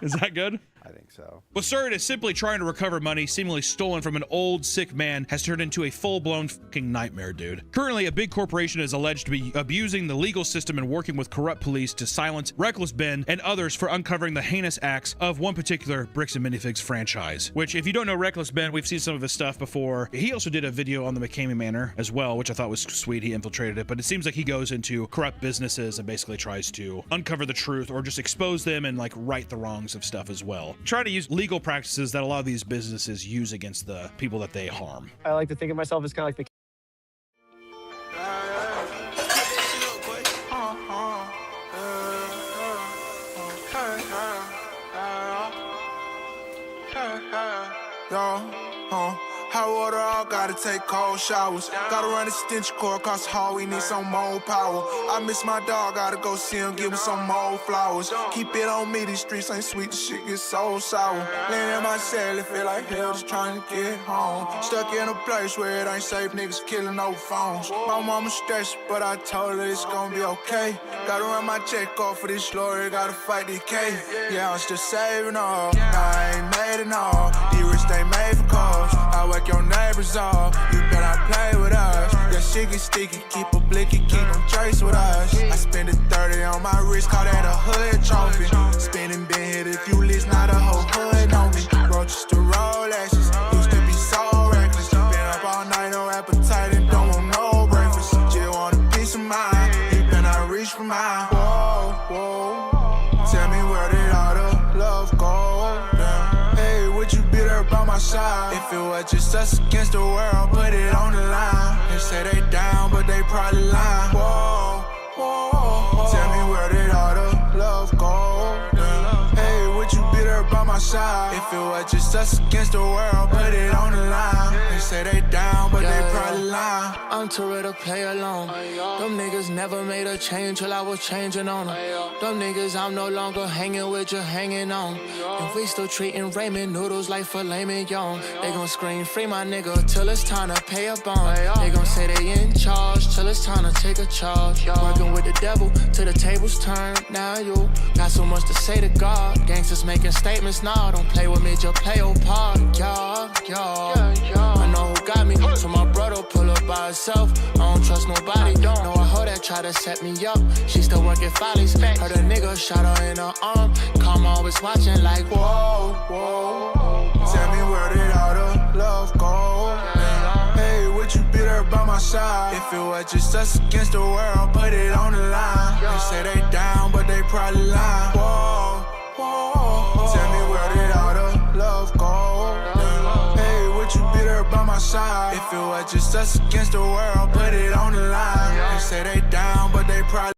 Is that good? I think so. Absurd is simply trying to recover money seemingly stolen from an old, sick man has turned into a full-blown fucking nightmare, dude. Currently, a big corporation is alleged to be abusing the legal system and working with corrupt police to silence Reckless Ben and others for uncovering the heinous acts of one particular Bricks and Minifigs franchise. Which, if you don't know Reckless Ben, we've seen some of his stuff before. He also did a video on the McCamey Manor as well, which I thought was sweet. He infiltrated it, but it seems like he goes into corrupt businesses and basically tries to uncover the truth or just expose them and like right the wrongs of stuff as well. Try to use legal practices that a lot of these businesses use against the people that they harm. I like to think of myself as kind of like the Hot water out, gotta take cold showers. Gotta run extension cord across the hall, we need some more power. I miss my dog, gotta go see him, give him some more flowers. Keep it on me, these streets ain't sweet, the shit gets so sour. Laying in my cell, it feel like hell, just trying to get home. Stuck in a place where it ain't safe, niggas killing over phones. My mama stressed, but I told her it's gonna be okay. Gotta run my check off for this lawyer, gotta fight the case. Yeah, I'm still saving all, I ain't made it all. These rich they made for cause, I wake your neighbors off. You better play with us, that shit get sticky, keep a blicky, keep them trace with us. I spend a 30 on my wrist, call that a hood trophy. Spinning been hit if you list, not a whole hood on me. Roaches to Rolexes, used to be so reckless. Been up all night, no appetite and don't want no breakfast. Just want a piece of mind, you better reach for mine. Whoa, whoa, tell me where did all the love go? Damn. Hey, would you be there by my side? If it was just us against the world, put it on the line. They say they down, but they probably lying. Whoa, whoa, tell me where did all the love go? Damn. Hey, would you be there by my side? If it was just us against the world, put it on the line. They say they down, but they probably lying. I'm too ready to play alone. Them niggas never made a change till I was changing on them. Them niggas I'm no longer hanging with, just hanging on. If we still treating ramen noodles like filet mignon, they gon' scream free my nigga till it's time to pay a bond. They gon' say they in charge till it's time to take a charge. Working with the devil till the tables turn. Now you got so much to say to God. Gangsters making statements now. Don't play with me, just play your part. Yeah. I know who got me, so my brother pull up by himself. I don't trust nobody. Know a hoe that try to set me up. She still working follies. Heard a nigga shot her in her arm. Karma always watching like whoa, whoa. Tell me where did all the love go? Hey, would you be there by my side? If it was just us against the world, put it on the line. They say they down, but they probably lying. Whoa, whoa. Tell me where did all the love go? Hey, would you be there by my side? If it was just us against the world, put it on the line. They say they down, but they probably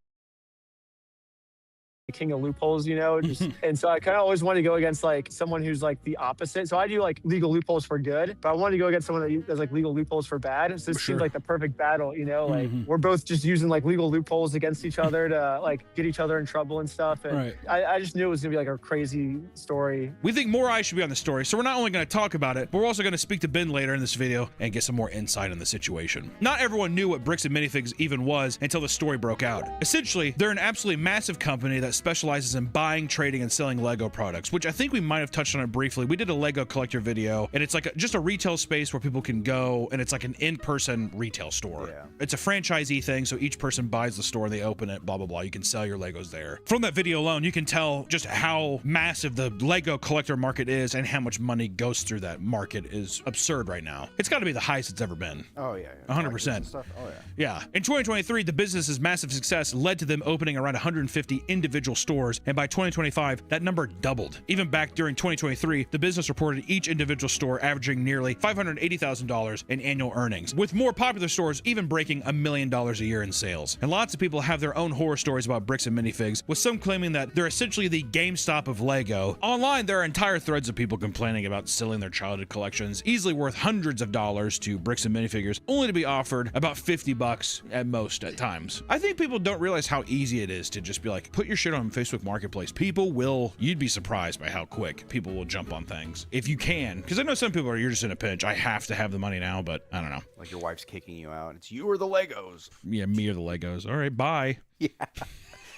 king of loopholes, you know, and so I kind of always want to go against like someone who's like the opposite. So I do like legal loopholes for good, but I wanted to go against someone that does like legal loopholes for bad. And so this seems like the perfect battle, you know, like we're both just using like legal loopholes against each other to like get each other in trouble and stuff. And I just knew it was gonna be like a crazy story. We think more eyes should be on the story, so we're not only going to talk about it, but we're also going to speak to Ben later in this video and get some more insight on the situation. Not everyone knew what Bricks and Minifigs even was until the story broke out. Essentially, they're an absolutely massive company that specializes in buying, trading, and selling Lego products, which I think we might have touched on it briefly. We did a Lego collector video, and it's like just a retail space where people can go, and it's like an in-person retail store. It's a franchisee thing, so each person buys the store, they open it, blah, blah, blah. You can sell your Legos there. From that video alone, you can tell just how massive the Lego collector market is and how much money goes through that market is absurd right now. It's got to be the highest it's ever been. Oh, yeah. 100%. Oh, yeah. Yeah. In 2023, the business's massive success led to them opening around 150 individual stores, and by 2025, that number doubled. Even back during 2023, the business reported each individual store averaging nearly $580,000 in annual earnings, with more popular stores even breaking $1 million a year in sales. And lots of people have their own horror stories about Bricks and Minifigs, with some claiming that they're essentially the GameStop of Lego. Online, there are entire threads of people complaining about selling their childhood collections, easily worth hundreds of dollars to Bricks and Minifigures, only to be offered about $50 at most at times. I think people don't realize how easy it is to just be like, put your shit on Facebook Marketplace. People will, you'd be surprised by how quick people will jump on things. If you can, because I know some people are, you're just in a pinch. I have to have the money now, but I don't know. Like your wife's kicking you out. It's you or the Legos. Yeah, me or the Legos. All right, bye. Yeah.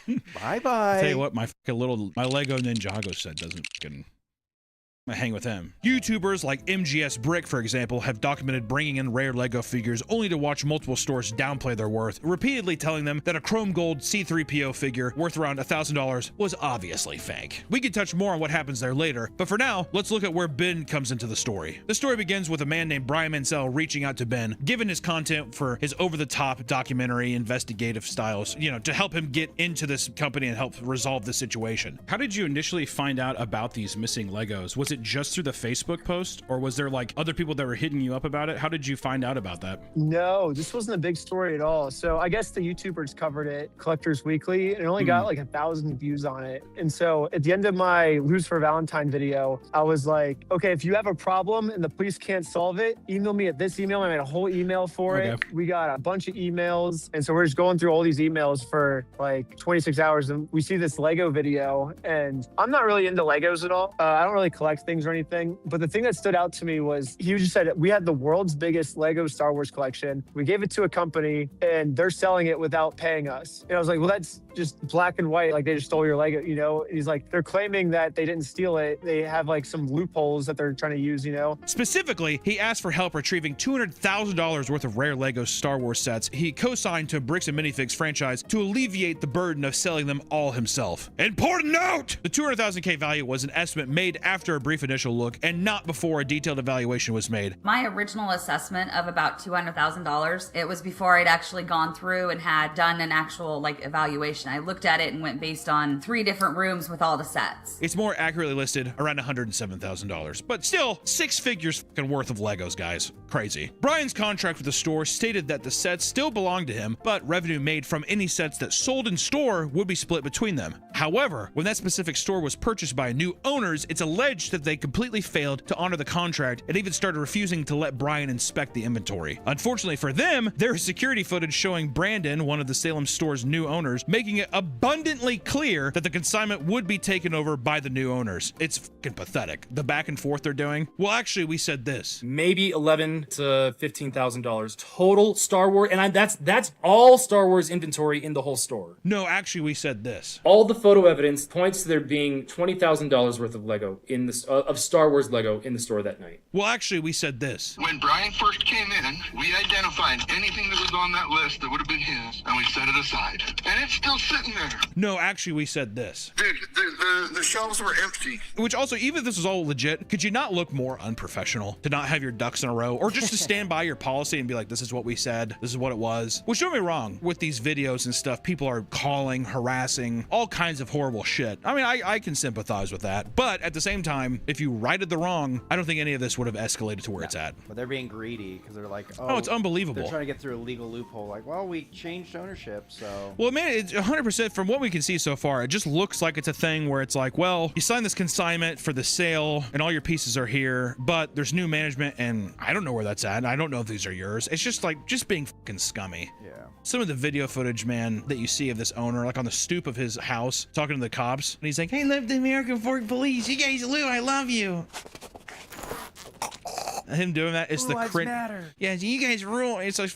Bye-bye. Tell you what, my Lego Ninjago set doesn't fucking I hang with him. YouTubers like MGS Brick, for example, have documented bringing in rare Lego figures only to watch multiple stores downplay their worth, repeatedly telling them that a chrome gold C-3PO figure worth around $1,000 was obviously fake. We can touch more on what happens there later, but for now, let's look at where Ben comes into the story. The story begins with a man named Brian Mansell reaching out to Ben, given his content for his over-the-top documentary investigative styles, you know, to help him get into this company and help resolve the situation. How did you initially find out about these missing Legos? Was it it just through the Facebook post, or was there like other people that were hitting you up about it? How did you find out about that? No, this wasn't a big story at all. So I guess the YouTubers covered it, Collectors Weekly, and it only got like 1,000 views on it. And so at the end of my Lose for Valentine video, I was like, okay, if you have a problem and the police can't solve it, email me at this email. I made a whole email for it. We got a bunch of emails. And so we're just going through all these emails for like 26 hours. And we see this Lego video, and I'm not really into Legos at all. I don't really collect things or anything. But the thing that stood out to me was he just said, we had the world's biggest Lego Star Wars collection. We gave it to a company and they're selling it without paying us. And I was like, well, that's just black and white. Like they just stole your Lego, you know? And he's like, they're claiming that they didn't steal it. They have like some loopholes that they're trying to use, you know? Specifically, he asked for help retrieving $200,000 worth of rare Lego Star Wars sets he co-signed to Bricks and Minifigs franchise to alleviate the burden of selling them all himself. Important note! The $200,000 value was an estimate made after a brief initial look and not before a detailed evaluation was made. My original assessment of about $200,000, it was before I'd actually gone through and had done an actual like evaluation. I looked at it and went based on 3 different rooms with all the sets. It's more accurately listed around $107,000, but still 6 figures fucking worth of Legos, guys. Crazy. Brian's contract with the store stated that the sets still belonged to him, but revenue made from any sets that sold in store would be split between them. However, when that specific store was purchased by new owners, it's alleged that they completely failed to honor the contract and even started refusing to let Brian inspect the inventory. Unfortunately for them, there is security footage showing Brandon, one of the Salem store's new owners, making it abundantly clear that the consignment would be taken over by the new owners. It's fucking pathetic. The back and forth they're doing. Well, actually, we said this. Maybe $11,000 to $15,000 total Star Wars, and that's all Star Wars inventory in the whole store. No, actually, we said this. All the photo evidence points to there being $20,000 worth of Lego in this of Star Wars Lego in the store that night. Well, actually, we said this. When Brian first came in, we identified anything that was on that list that would have been his, and we set it aside. And it's still sitting there. No, actually, we said this. Dude, the shelves were empty. Which also, even if this was all legit, could you not look more unprofessional? To not have your ducks in a row, or just to stand by your policy and be like, this is what we said, this is what it was. Which, don't get me wrong, with these videos and stuff, people are calling, harassing, all kinds of horrible shit. I mean, I can sympathize with that, but at the same time, if you righted the wrong, I don't think any of this would have escalated to where it's at. But they're being greedy because they're like, oh, it's unbelievable. They're trying to get through a legal loophole. Like, well, we changed ownership, so. Well, man, it's 100% from what we can see so far. It just looks like it's a thing where it's like, well, you signed this consignment for the sale and all your pieces are here, but there's new management and I don't know where that's at. I don't know if these are yours. It's just like, just being fucking scummy. Yeah. Some of the video footage, man, that you see of this owner, like on the stoop of his house, talking to the cops, and he's like, hey, love the American Fork Police. You guys, Lou, I love you. Him doing that, it's the cringe. Yeah, you guys rule. It's like,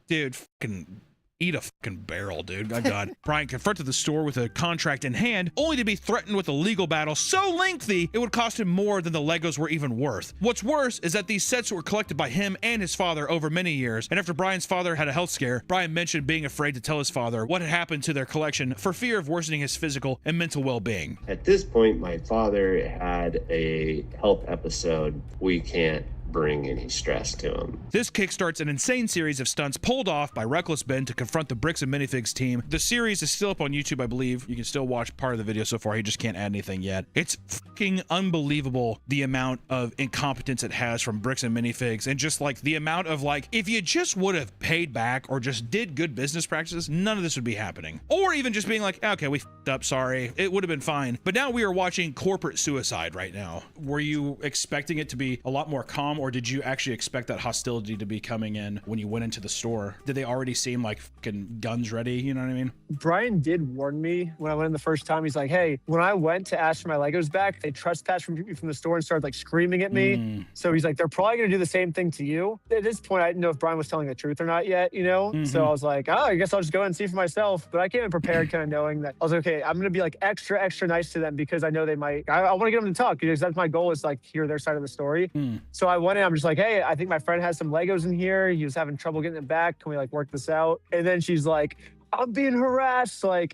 dude, fucking eat a fucking barrel, dude. My God. Brian confronted the store with a contract in hand, only to be threatened with a legal battle so lengthy it would cost him more than the Legos were even worth. What's worse is that these sets were collected by him and his father over many years, and after Brian's father had a health scare, Brian mentioned being afraid to tell his father what had happened to their collection for fear of worsening his physical and mental well-being. At this point, my father had a health episode. We can't bring any stress to him. This kickstarts an insane series of stunts pulled off by Reckless Ben to confront the Bricks and Minifigs team. The series is still up on YouTube, I believe. You can still watch part of the video so far. He just can't add anything yet. It's fucking unbelievable the amount of incompetence it has from Bricks and Minifigs, and just like the amount of like, if you just would have paid back or just did good business practices, none of this would be happening. Or even just being like, okay, we fucked up, sorry. It would have been fine. But now we are watching corporate suicide right now. Were you expecting it to be a lot more calm, or did you actually expect that hostility to be coming in when you went into the store? Did they already seem like fucking guns ready? You know what I mean? Brian did warn me when I went in the first time. He's like, hey, when I went to ask for my Legos back, they trespassed from the store and started like screaming at me. So he's like, they're probably going to do the same thing to you. At this point, I didn't know if Brian was telling the truth or not yet, you know? So I was like, oh, I guess I'll just go and see for myself. But I came in prepared kind of knowing that I was like, okay, I'm going to be like extra nice to them because I know they might, I want to get them to talk because that's my goal, is like hear their side of the story. So I went in, I'm just like, hey, I think my friend has some Legos in here. He was having trouble getting it back. Can we like work this out? And then she's like, I'm being harassed. Like,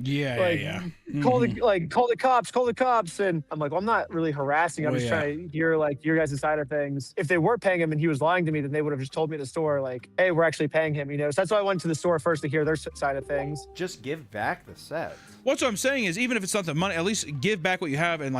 call the cops. And I'm like, well, I'm not really harassing. I'm just trying to hear like your guys' side of things. If they were paying him and he was lying to me, then they would have just told me at the store, like, hey, we're actually paying him, you know? So that's why I went to the store first to hear their side of things. Just give back the sets. What's what I'm saying is, even if it's not the money, at least give back what you have and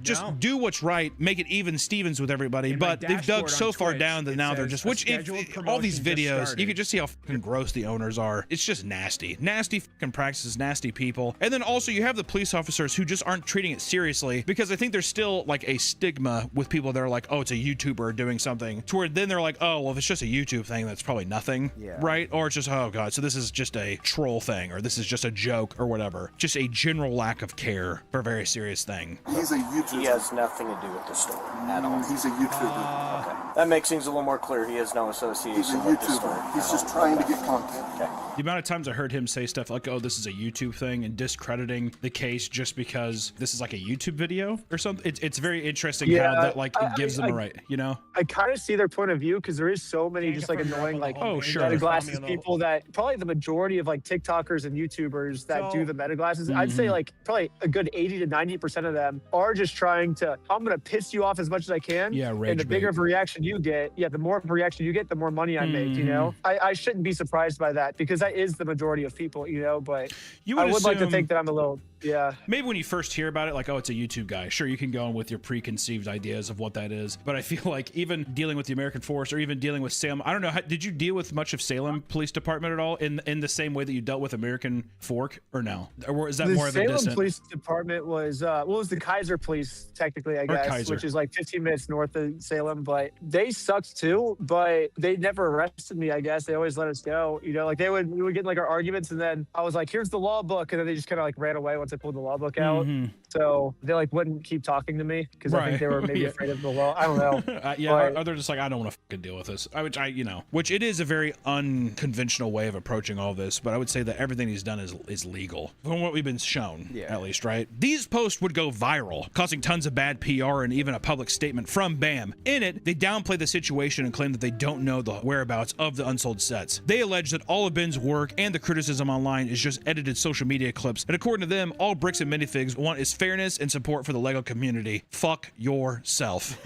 just do what's right, make it even Stevens with everybody. But they've dug so far down that now they're just, if all these videos, you can just see how fucking gross the owners are. It's just nasty fucking practices, nasty people. And then also you have the police officers who just aren't treating it seriously, because I think there's still like a stigma with people that are like, oh, it's a YouTuber doing something, to where then they're like, oh, well, if it's just a YouTube thing, that's probably nothing, right? Or it's just, oh god, so this is just a troll thing, or this is just a joke or whatever. Just a general lack of care for a very serious thing. He's a YouTuber. He has nothing to do with the store at all. He's a YouTuber. Okay. That makes things a little more clear. He has no association with the store. He's just trying to get content. Okay. The amount of times I heard him say stuff like, oh, this is a YouTube thing, and discrediting the case just because this is like a YouTube video or something. It's very interesting how that like it gives them a right, you know? I kind of see their point of view, because there is so many just like annoying like meta glasses people that probably the majority of like TikTokers and YouTubers that do the meta glasses, I'd say like probably a good 80 to 90% of them are just trying to, I'm gonna piss you off as much as I can. Yeah, and the bigger of a reaction you get, the more of a reaction you get, the more money I make, you know? I shouldn't be surprised by that, because that is the majority of people, you know, but I would like to think that I'm a little, maybe when you first hear about it, like, oh, it's a YouTube guy. Sure, you can go in with your preconceived ideas of what that is. But I feel like even dealing with the American Force, or even dealing with Salem, I don't know, did you deal with much of Salem Police Department at all in the same way that you dealt with American Fork, or no? Or is that more of a distant? The Salem Police Department was, was the Kaiser Police, technically, I guess, which is like 15 minutes north of Salem. But they sucked too, but they never arrested me, I guess. They always let us go. You know, like we would get in like our arguments, and then I was like, here's the law book. And then they just kind of like ran away once I pulled the law book out. So they like wouldn't keep talking to me, because I think they were maybe afraid of the law. I don't know. Or they're just like, I don't want to fucking deal with this. Which it is a very unconventional way of approaching all this, but I would say that everything he's done is legal from what we've been shown, at least, right? These posts would go viral, causing tons of bad PR and even a public statement from BAM. In it, they downplay the situation and claim that they don't know the whereabouts of the unsold sets. They allege that all of Ben's work and the criticism online is just edited social media clips, and according to them, all Bricks and Minifigs want is fairness and support for the LEGO community. Fuck yourself.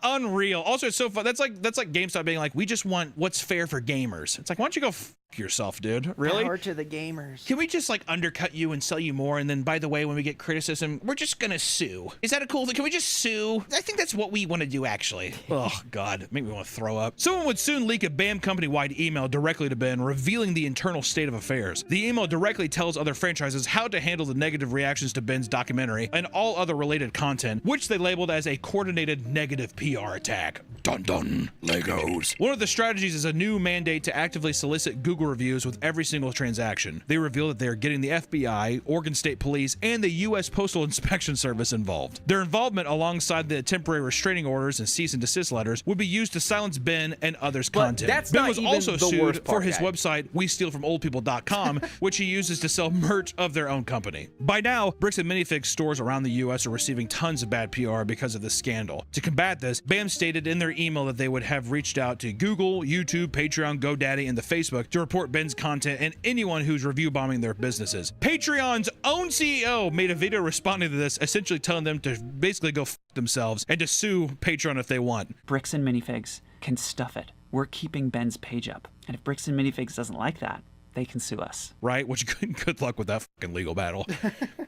Unreal. Also, it's so fun. That's like GameStop being like, we just want what's fair for gamers. It's like, why don't you go fuck yourself, dude? Really? Power to the gamers. Can we just like undercut you and sell you more, and then by the way, when we get criticism, we're just gonna sue? Is that a cool thing? Can we just sue? I think that's what we want to do, actually. Oh god, make me want to throw up. Someone would soon leak a BAM company-wide email directly to Ben, revealing the internal state of affairs. The email directly tells other franchises how to handle the negative reactions to Ben's documentary and all other related content, which they labeled as a coordinated negative PR attack. Dun dun. Legos. One of the strategies is a new mandate to actively solicit Google reviews with every single transaction. They reveal that they are getting the FBI, Oregon State Police, and the U.S. Postal Inspection Service involved. Their involvement, alongside the temporary restraining orders and cease and desist letters, would be used to silence Ben and others' content. Ben was also sued for his website, WeStealFromOldPeople.com, which he uses to sell merch of their own company. By now, Bricks and Minifigs stores around the U.S. are receiving tons of bad PR because of this scandal. To combat this, BAM stated in their email that they would have reached out to Google, YouTube, Patreon, GoDaddy, and the Facebook to report Ben's content and anyone who's review bombing their businesses. Patreon's own CEO made a video responding to this, essentially telling them to basically go f themselves and to sue Patreon if they want. Bricks and Minifigs can stuff it. We're keeping Ben's page up. And if Bricks and Minifigs doesn't like that, they can sue us. Right? Which, good luck with that fucking legal battle.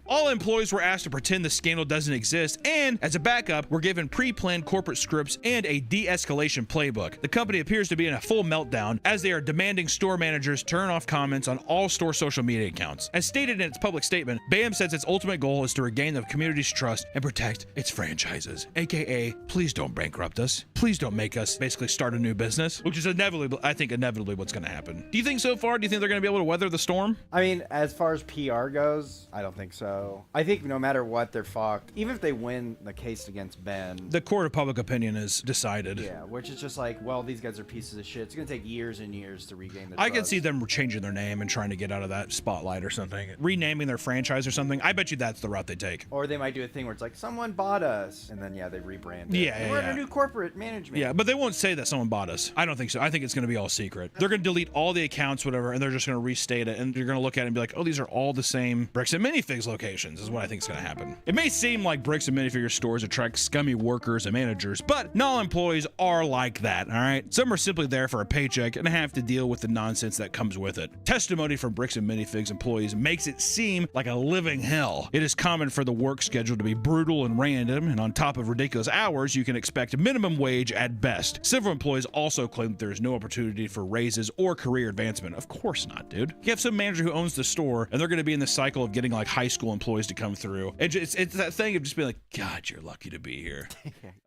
All employees were asked to pretend the scandal doesn't exist, and as a backup, were given pre-planned corporate scripts and a de-escalation playbook. The company appears to be in a full meltdown, as they are demanding store managers turn off comments on all store social media accounts. As stated in its public statement, BAM says its ultimate goal is to regain the community's trust and protect its franchises. AKA, please don't bankrupt us. Please don't make us basically start a new business, which is inevitably, I think, what's going to happen. Do you think so far? Do you think they're going to be able to weather the storm? I mean, as far as PR goes, I don't think so. I think no matter what, they're fucked. Even if they win the case against Ben, the court of public opinion is decided. Yeah, which is just like, well, these guys are pieces of shit. It's gonna take years and years to regain the trust. I could see them changing their name and trying to get out of that spotlight or something. Renaming their franchise or something. I bet you that's the route they take. Or they might do a thing where it's like, someone bought us, and then they rebrand it. Yeah, we're under new corporate management. Yeah, but they won't say that someone bought us. I don't think so. I think it's gonna be all secret. They're gonna delete all the accounts, whatever, and they're just going to restate it, and you're going to look at it and be like, oh, these are all the same Bricks and Minifigs locations, is what I think is going to happen. It may seem like Bricks and Minifigure stores attract scummy workers and managers, but not all employees are like that, all right? Some are simply there for a paycheck and have to deal with the nonsense that comes with it. Testimony from Bricks and Minifigs employees makes it seem like a living hell. It is common for the work schedule to be brutal and random, and on top of ridiculous hours, you can expect minimum wage at best. Several employees also claim that there is no opportunity for raises or career advancement. Of course not, dude. You have some manager who owns the store, and they're going to be in the cycle of getting like high school employees to come through. It's that thing of just being like, God, you're lucky to be here.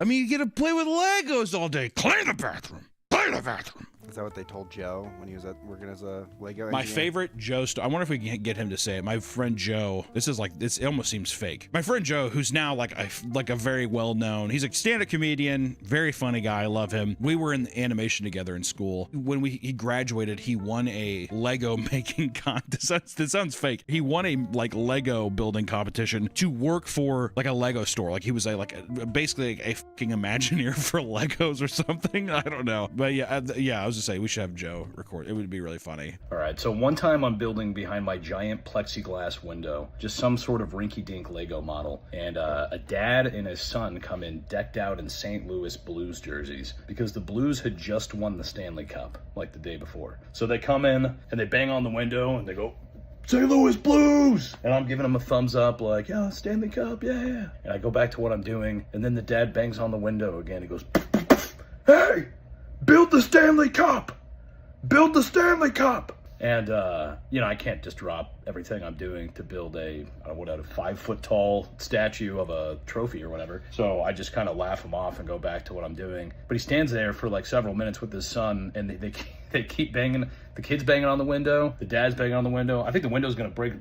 I mean, you get to play with Legos all day. Clean the bathroom. Clean the bathroom. Is that what they told Joe when he was working as a Lego engineer? My favorite Joe story. I wonder if we can get him to say it. My friend Joe. This is like this. It almost seems fake. My friend Joe, who's now like a very well known. He's a stand-up comedian, very funny guy. I love him. We were in animation together in school. When he graduated, he won a Lego making contest. This sounds fake. He won a like Lego building competition to work for like a Lego store. Like he was basically a fucking Imagineer for Legos or something. I don't know. But yeah, I was to say we should have Joe record. It would be really funny. All right, so one time I'm building behind my giant plexiglass window, just some sort of rinky-dink Lego model, and a dad and his son come in decked out in St. Louis Blues jerseys because the Blues had just won the Stanley Cup like the day before. So they come in and they bang on the window and they go, St. Louis Blues! And I'm giving them a thumbs up like, yeah, Stanley Cup, yeah. And I go back to what I'm doing, and then the dad bangs on the window again. He goes, hey! Build the Stanley Cup! Build the Stanley Cup! And, you know, I can't just drop everything I'm doing to build a 5-foot tall statue of a trophy or whatever. So I just kind of laugh him off and go back to what I'm doing. But he stands there for like several minutes with his son, and they keep banging. The kid's banging on the window. The dad's banging on the window. I think the window's going to break.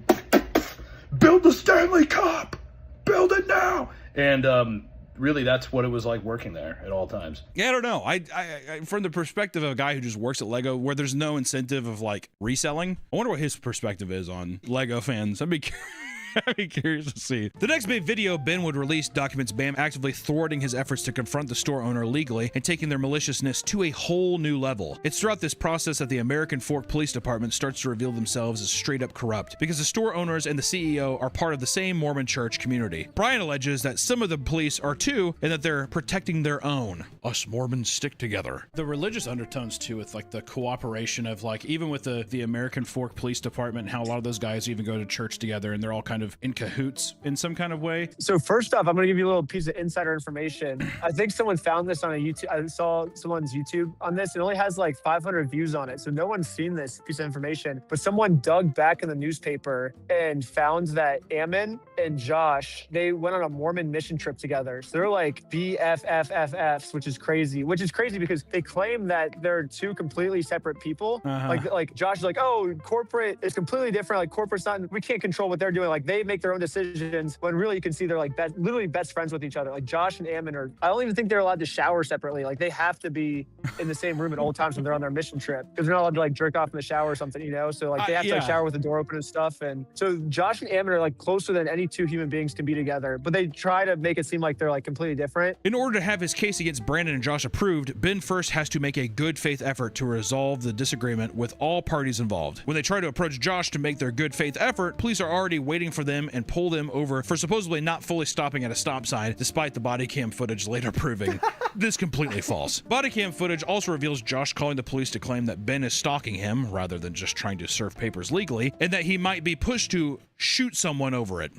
Build the Stanley Cup! Build it now! And, really, that's what it was like working there at all times. Yeah, I don't know. I from the perspective of a guy who just works at Lego, where there's no incentive of like reselling, I wonder what his perspective is on Lego fans. I'd be curious to see. The next big video Ben would release documents Bam actively thwarting his efforts to confront the store owner legally and taking their maliciousness to a whole new level. It's throughout this process that the American Fork Police Department starts to reveal themselves as straight up corrupt, because the store owners and the CEO are part of the same Mormon church community. Brian alleges that some of the police are too, and that they're protecting their own. Us Mormons stick together. The religious undertones too, with like the cooperation of like, even with the American Fork Police Department, how a lot of those guys even go to church together and they're all kind of in cahoots in some kind of way. So first off, I'm going to give you a little piece of insider information. I think someone found this on a YouTube. I saw someone's YouTube on this. It only has like 500 views on it. So no one's seen this piece of information, but someone dug back in the newspaper and found that Ammon and Josh, they went on a Mormon mission trip together. So they're like BFFFFs, which is crazy because they claim that they're two completely separate people. Like Josh is like, oh, corporate is completely different. Like corporate's not, we can't control what they're doing. Like they make their own decisions, when really you can see they're like literally best friends with each other. Like Josh and Ammon are, I don't even think they're allowed to shower separately. Like they have to be in the same room at all times when they're on their mission trip, because they're not allowed to like jerk off in the shower or something, you know? So like they have to like shower with the door open and stuff. And so Josh and Ammon are like closer than any two human beings can be together, but they try to make it seem like they're like completely different. In order to have his case against Brandon and Josh approved, Ben first has to make a good faith effort to resolve the disagreement with all parties involved. When they try to approach Josh to make their good faith effort, police are already waiting for them and pull them over for supposedly not fully stopping at a stop sign, despite the body cam footage later proving this completely false. Body cam footage also reveals Josh calling the police to claim that Ben is stalking him rather than just trying to serve papers legally, and that he might be pushed to shoot someone over it.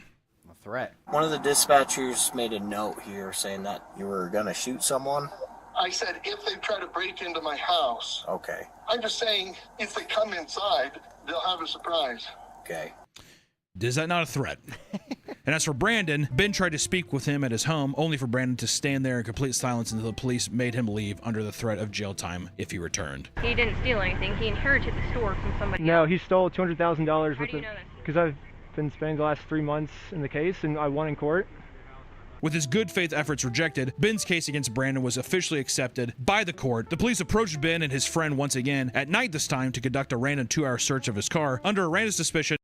A threat. One of the dispatchers made a note here saying that you were gonna shoot someone. I said if they try to break into my house. Okay. I'm just saying if they come inside, they'll have a surprise. Okay. Is that not a threat? And as for Brandon, Ben tried to speak with him at his home, only for Brandon to stand there in complete silence until the police made him leave under the threat of jail time if he returned. He didn't steal anything. He inherited the store from somebody else. No, he stole $200,000 How with do you it. know that? Because I've been spending the last 3 months in the case, and I won in court. With his good faith efforts rejected, Ben's case against Brandon was officially accepted by the court. The police approached Ben and his friend once again, at night this time, to conduct a random 2-hour search of his car under a random suspicion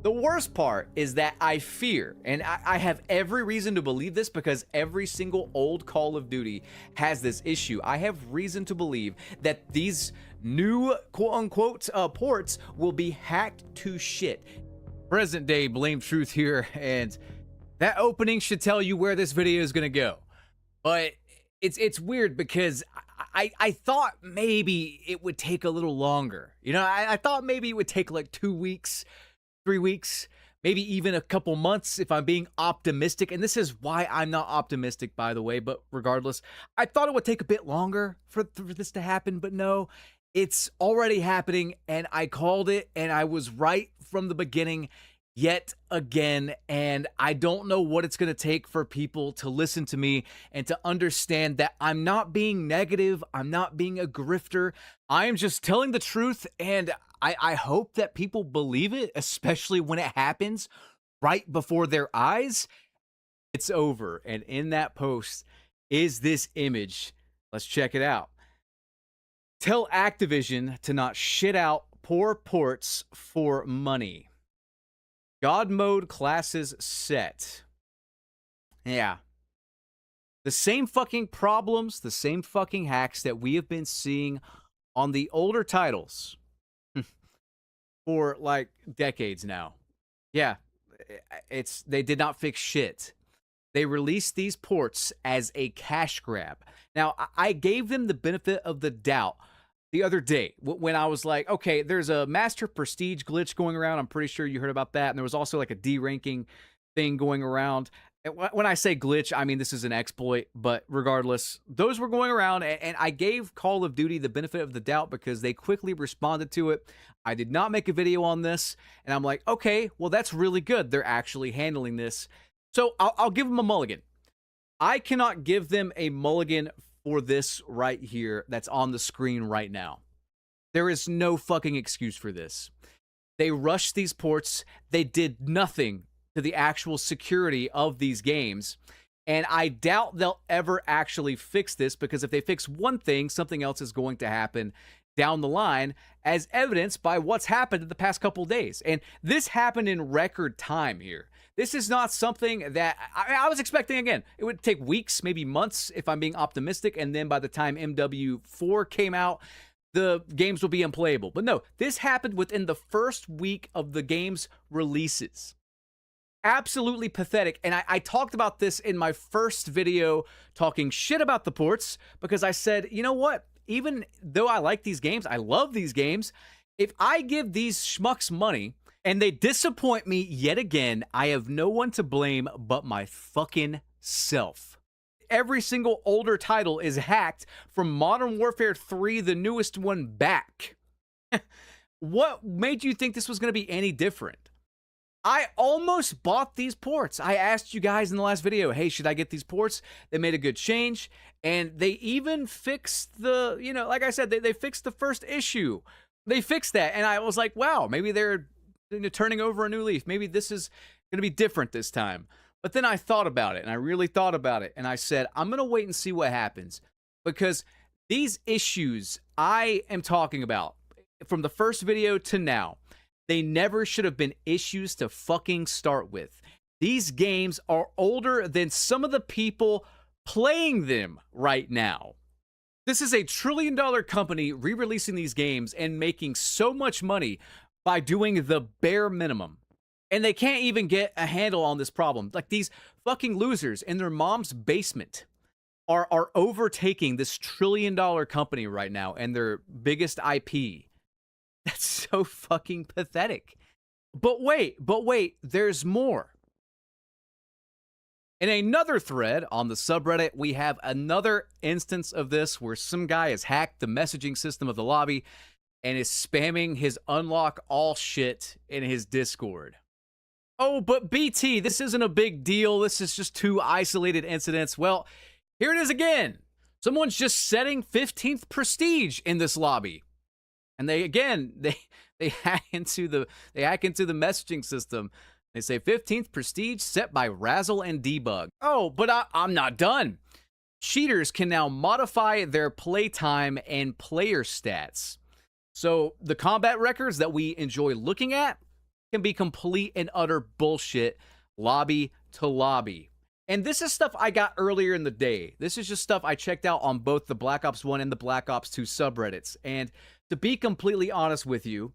The worst part is that I fear, and I have every reason to believe this because every single old Call of Duty has this issue. I have reason to believe that these new quote-unquote ports will be hacked to shit. Present day Blame Truth here, and that opening should tell you where this video is going to go. But it's weird because I thought maybe it would take a little longer. You know, I thought maybe it would take like 2 weeks, 3 weeks, maybe even a couple months if I'm being optimistic. And this is why I'm not optimistic, by the way. But regardless, I thought it would take a bit longer for this to happen. But no, it's already happening. And I called it, and I was right from the beginning yet again. And I don't know what it's going to take for people to listen to me and to understand that I'm not being negative. I'm not being a grifter. I am just telling the truth, and I hope that people believe it, especially when it happens right before their eyes. It's over. And in that post is this image. Let's check it out. Tell Activision to not shit out poor ports for money. God mode classes set. Yeah. The same fucking problems, the same fucking hacks that we have been seeing on the older titles for like decades now. Yeah. They did not fix shit. They released these ports as a cash grab. Now, I gave them the benefit of the doubt the other day when I was like, okay, there's a Master Prestige glitch going around. I'm pretty sure you heard about that. And there was also like a D-ranking thing going around. And when I say glitch, I mean this is an exploit. But regardless, those were going around. And I gave Call of Duty the benefit of the doubt because they quickly responded to it. I did not make a video on this. And I'm like, okay, well, that's really good. They're actually handling this. So I'll give them a mulligan. I cannot give them a mulligan for this right here that's on the screen right now. There is no fucking excuse for this. They rushed these ports. They did nothing to the actual security of these games. And I doubt they'll ever actually fix this because if they fix one thing, something else is going to happen down the line, as evidenced by what's happened in the past couple days. And this happened in record time here. This is not something that I was expecting. Again, it would take weeks, maybe months if I'm being optimistic. And then by the time MW4 came out, the games will be unplayable. But no, this happened within the first week of the game's releases. Absolutely pathetic. And I talked about this in my first video talking shit about the ports because I said, you know what? Even though I like these games, I love these games, if I give these schmucks money and they disappoint me yet again, I have no one to blame but my fucking self. Every single older title is hacked from Modern Warfare 3, the newest one, back. What made you think this was going to be any different? I almost bought these ports. I asked you guys in the last video, hey, should I get these ports? They made a good change. And they even fixed the, you know, like I said, they fixed the first issue. They fixed that. And I was like, wow, maybe they're turning over a new leaf. Maybe this is going to be different this time. But then I thought about it, and I really thought about it. And I said, I'm going to wait and see what happens. Because these issues I am talking about from the first video to now, they never should have been issues to fucking start with. These games are older than some of the people playing them right now. This is a $1 trillion company re-releasing these games and making so much money by doing the bare minimum. And they can't even get a handle on this problem. Like these fucking losers in their mom's basement are overtaking this $1 trillion company right now and their biggest IP. That's so fucking pathetic. But wait, there's more. In another thread on the subreddit, we have another instance of this where some guy has hacked the messaging system of the lobby and is spamming his unlock all shit in his Discord. Oh, but BT, this isn't a big deal. This is just 2 isolated incidents. Well, here it is again. Someone's just setting 15th prestige in this lobby. And they hack into the messaging system. They say 15th prestige set by Razzle and Debug. Oh, but I'm not done. Cheaters can now modify their playtime and player stats. So the combat records that we enjoy looking at, can be complete and utter bullshit lobby to lobby. And this is stuff I got earlier in the day. This is just stuff I checked out on both the Black Ops 1 and the Black Ops 2 subreddits. And to be completely honest with you,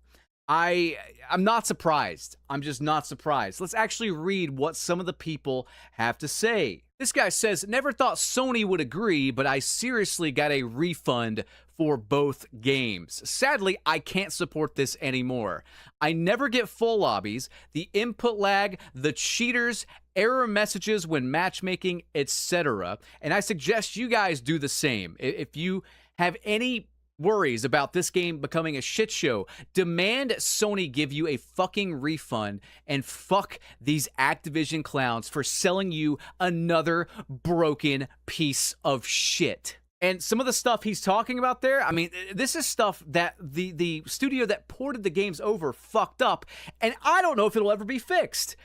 I'm not surprised. I'm just not surprised. Let's actually read what some of the people have to say. This guy says, never thought Sony would agree, but I seriously got a refund for both games. Sadly, I can't support this anymore. I never get full lobbies, the input lag, the cheaters, error messages when matchmaking, etc. And I suggest you guys do the same. If you have any worries about this game becoming a shit show, demand Sony give you a fucking refund and fuck these Activision clowns for selling you another broken piece of shit. And some of the stuff he's talking about there, I mean, this is stuff that the studio that ported the games over fucked up, and I don't know if it'll ever be fixed.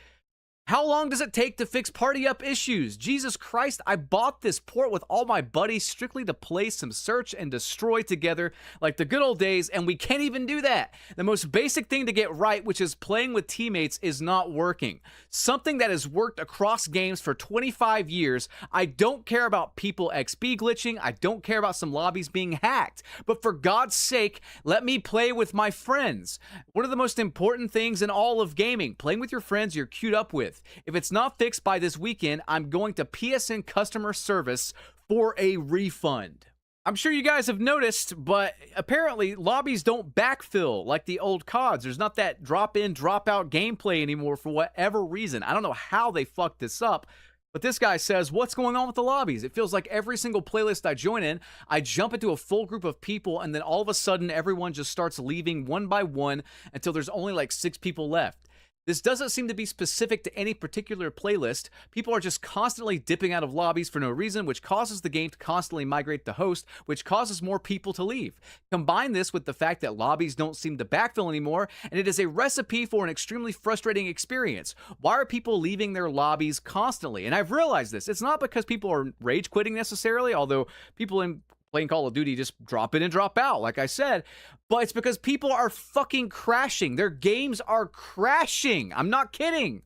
How long does it take to fix party up issues? Jesus Christ, I bought this port with all my buddies strictly to play some search and destroy together like the good old days, and we can't even do that. The most basic thing to get right, which is playing with teammates, is not working. Something that has worked across games for 25 years. I don't care about people XP glitching. I don't care about some lobbies being hacked. But for God's sake, let me play with my friends. One of the most important things in all of gaming, playing with your friends you're queued up with. If it's not fixed by this weekend, I'm going to PSN customer service for a refund. I'm sure you guys have noticed, but apparently lobbies don't backfill like the old CODs. There's not that drop-in, drop-out gameplay anymore for whatever reason. I don't know how they fucked this up, but this guy says, what's going on with the lobbies? It feels like every single playlist I join in, I jump into a full group of people, and then all of a sudden everyone just starts leaving one by one until there's only like 6 people left. This doesn't seem to be specific to any particular playlist. People are just constantly dipping out of lobbies for no reason, which causes the game to constantly migrate the host, which causes more people to leave. Combine this with the fact that lobbies don't seem to backfill anymore, and it is a recipe for an extremely frustrating experience. Why are people leaving their lobbies constantly? And I've realized this. It's not because people are rage quitting necessarily, although people in playing Call of Duty just drop in and drop out, like I said, but it's because people are fucking crashing. Their games are crashing. I'm not kidding.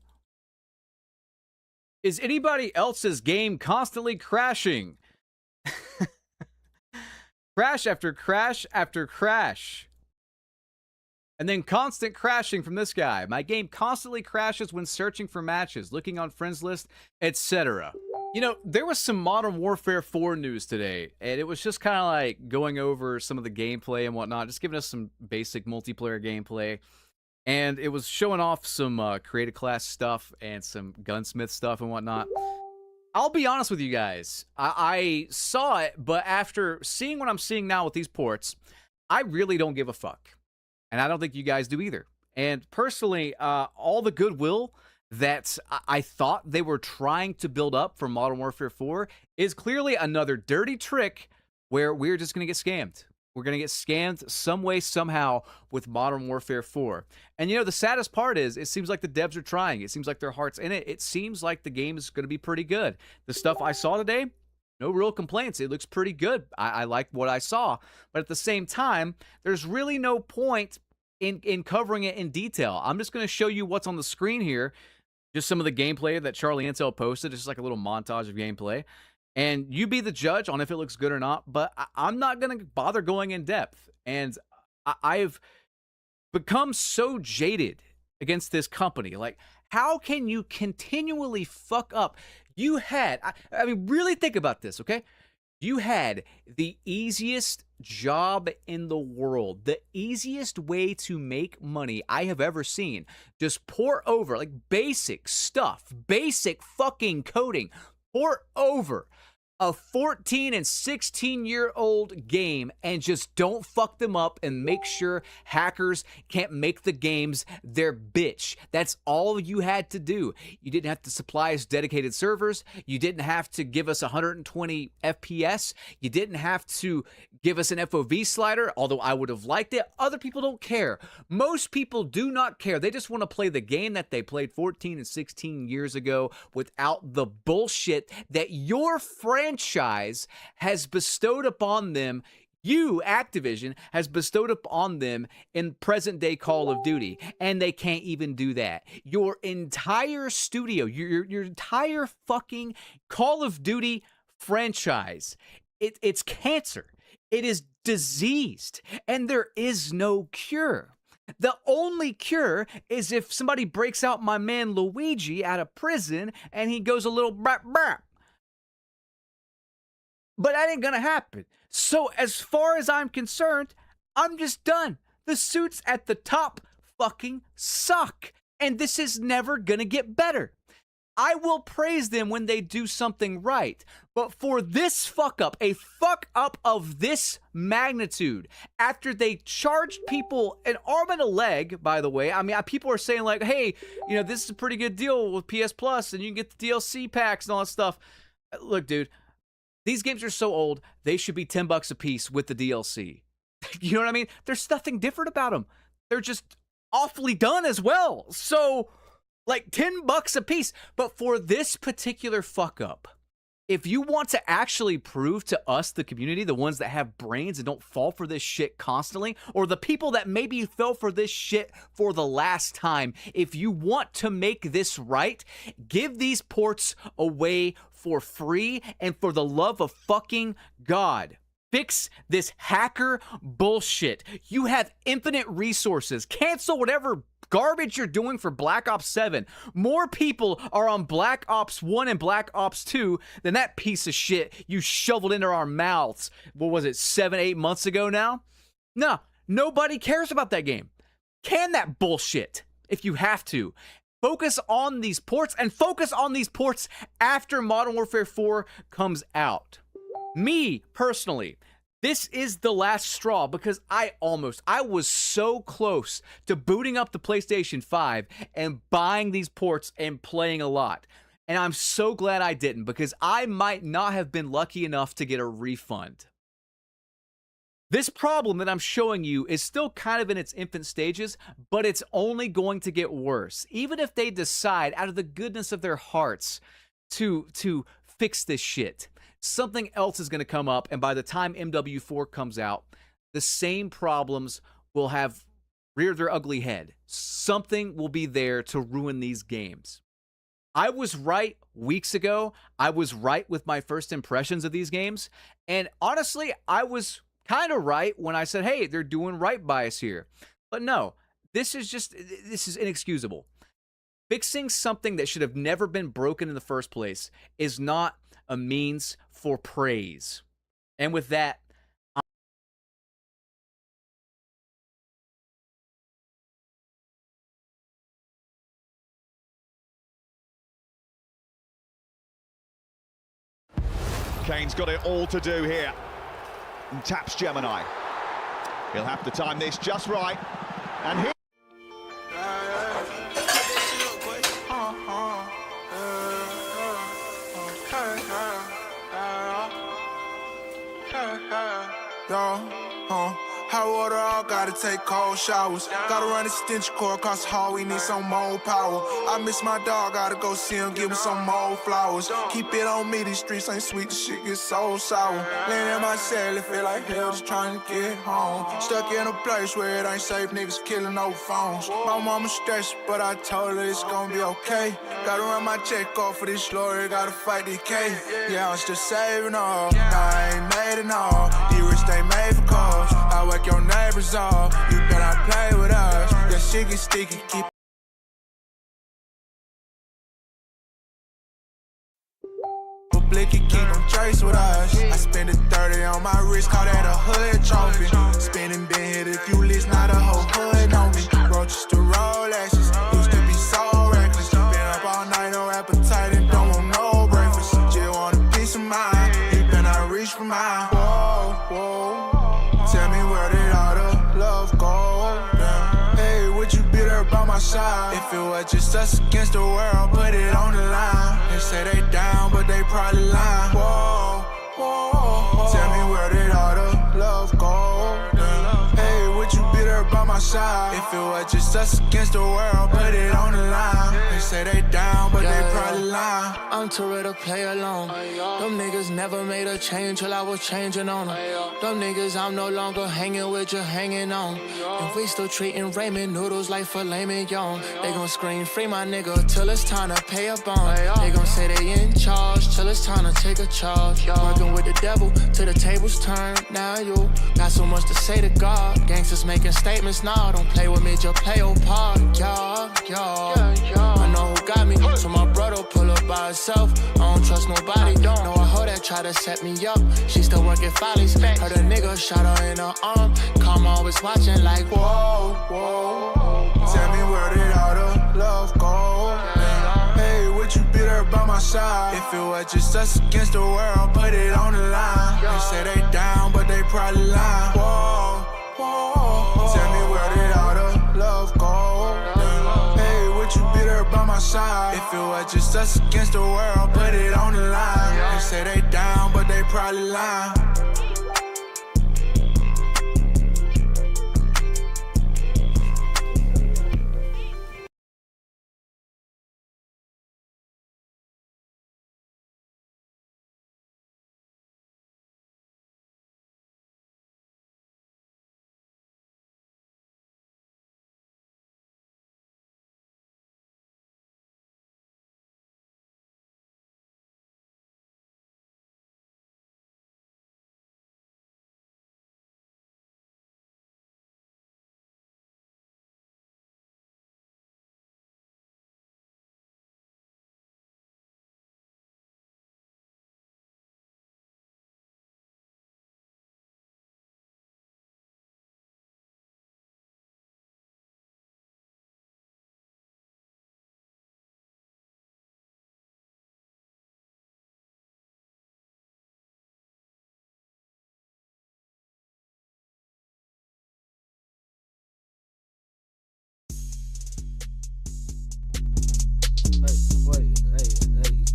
Is anybody else's game constantly crashing? Crash after crash after crash. And then constant crashing from this guy. My game constantly crashes when searching for matches, looking on friends list, etc. You know, there was some Modern Warfare 4 news today, and it was just kind of like going over some of the gameplay and whatnot, just giving us some basic multiplayer gameplay. And it was showing off some creative class stuff and some gunsmith stuff and whatnot. I'll be honest with you guys. I saw it, but after seeing what I'm seeing now with these ports, I really don't give a fuck. And I don't think you guys do either. And personally, all the goodwill that I thought they were trying to build up for Modern Warfare 4 is clearly another dirty trick where we're just going to get scammed. We're going to get scammed some way, somehow with Modern Warfare 4. And you know, the saddest part is it seems like the devs are trying. It seems like their heart's in it. It seems like the game is going to be pretty good. The stuff I saw today, no real complaints. It looks pretty good. I like what I saw. But at the same time, there's really no point in covering it in detail. I'm just going to show you what's on the screen here. Just some of the gameplay that Charlie Intel posted. It's just like a little montage of gameplay. And you be the judge on if it looks good or not. But I'm not going to bother going in depth. And I've become so jaded against this company. Like, how can you continually fuck up? You had, I mean, really think about this, okay? You had the easiest job in the world, the easiest way to make money I have ever seen. Just pour over, like basic stuff, basic fucking coding, pour over a 14 and 16-year-old game and just don't fuck them up and make sure hackers can't make the games their bitch. That's all you had to do. You didn't have to supply us dedicated servers. You didn't have to give us 120 FPS. You didn't have to give us an FOV slider, although I would have liked it. Other people don't care. Most people do not care. They just want to play the game that they played 14 and 16 years ago without the bullshit that your franchise has bestowed upon them you, Activision, has bestowed upon them in present-day Call of Duty, and they can't even do that. Your entire studio, your entire fucking Call of Duty franchise, it's cancer. It is diseased, and there is no cure. The only cure is if somebody breaks out my man Luigi out of prison, and he goes a little brap brap. But that ain't gonna happen. So as far as I'm concerned, I'm just done. The suits at the top fucking suck. And this is never gonna get better. I will praise them when they do something right. But for this fuck up, a fuck up of this magnitude, after they charged people an arm and a leg, by the way, I mean, people are saying like, hey, you know, this is a pretty good deal with PS Plus and you can get the DLC packs and all that stuff. Look, dude. These games are so old, they should be $10 a piece with the DLC. You know what I mean? There's nothing different about them. They're just awfully done as well. So, like $10 a piece. But for this particular fuck up, if you want to actually prove to us, the community, the ones that have brains and don't fall for this shit constantly, or the people that maybe fell for this shit for the last time, if you want to make this right, give these ports away for free and for the love of fucking God. Fix this hacker bullshit. You have infinite resources. Cancel whatever garbage you're doing for Black Ops 7. More people are on Black Ops 1 and Black Ops 2 than that piece of shit you shoveled into our mouths. What was it, 7-8 months ago now? No, nobody cares about that game. Can that bullshit if you have to. Focus on these ports, and focus on these ports after Modern Warfare 4 comes out. Me, personally, this is the last straw because I was so close to booting up the PlayStation 5 and buying these ports and playing a lot. And I'm so glad I didn't because I might not have been lucky enough to get a refund. This problem that I'm showing you is still kind of in its infant stages, but it's only going to get worse. Even if they decide out of the goodness of their hearts to fix this shit, something else is going to come up, and by the time MW4 comes out, the same problems will have reared their ugly head. Something will be there to ruin these games. I was right weeks ago. I was right with my first impressions of these games, and honestly, I was kind of right when I said, hey, they're doing right by us here. But no, this is inexcusable. Fixing something that should have never been broken in the first place is not a means for praise. And with that, Kane's got it all to do here. And taps Gemini. He'll have to time this just right. And he... Hot water, all gotta take cold showers. Gotta run a stench cord across the hall, we need some more power. I miss my dog, gotta go see him, give him some more flowers. Keep it on me, these streets ain't sweet, the shit gets so sour. Laying in my cell, it feel like hell, just trying to get home. Stuck in a place where it ain't safe, niggas killing no phones. My mama stressed, but I told her it's gonna be okay. Gotta run my check off for this lawyer, gotta fight the case. Yeah, I'm still saving up, now I ain't made enough. These rich they made for cause, I wake your neighbors off. You better play with us, that shit get sticky, keep Blicky, keep them trace with us. I spend a 30 on my wrist, call that a hood trophy. Spinning been hit a few lists, not a whole hood on me. Roaches to Rolexes, used to be so reckless. Been up all night, no appetite, and don't want no breakfast. Just want a piece of mind, you better reach for mine. Whoa, whoa, tell me where did all the love go? Yeah. Hey, would you be there by my side? If it was just us against the world, put it on the line. They say they down, but they probably lying. Whoa, whoa, whoa. Tell me where did all the love go? Yeah. Hey, would you be there by my side? If it was just us against the world, put it on the line. They say they down, but they probably lying. I'm too ready to play alone. Them niggas never made a change till I was changing on them. Them niggas I'm no longer hanging with, just hanging on. And we still treating ramen noodles like filet mignon. They gon' scream free my nigga till it's time to pay a bond. They gon' say they in charge till it's time to take a charge. Working with the devil till the tables turn. Now you got so much to say to God. Gangsters making statements, nah, don't play with me, just play your part. I know who got me, so my brother pull up by himself. I don't trust nobody. No, I heard that try to set me up. She still working follies. Heard a nigga shot her in her arm. Calm always watching like whoa, whoa. Tell me where did all the love go? Hey, would you be there by my side? If it was just us against the world, put it on the line. They say they down, but they probably lying. Whoa, whoa. Tell me where did all the love go? Hey, would you be there by my side? If it was just us against the world, put it on the line. They say they down, but they probably lying.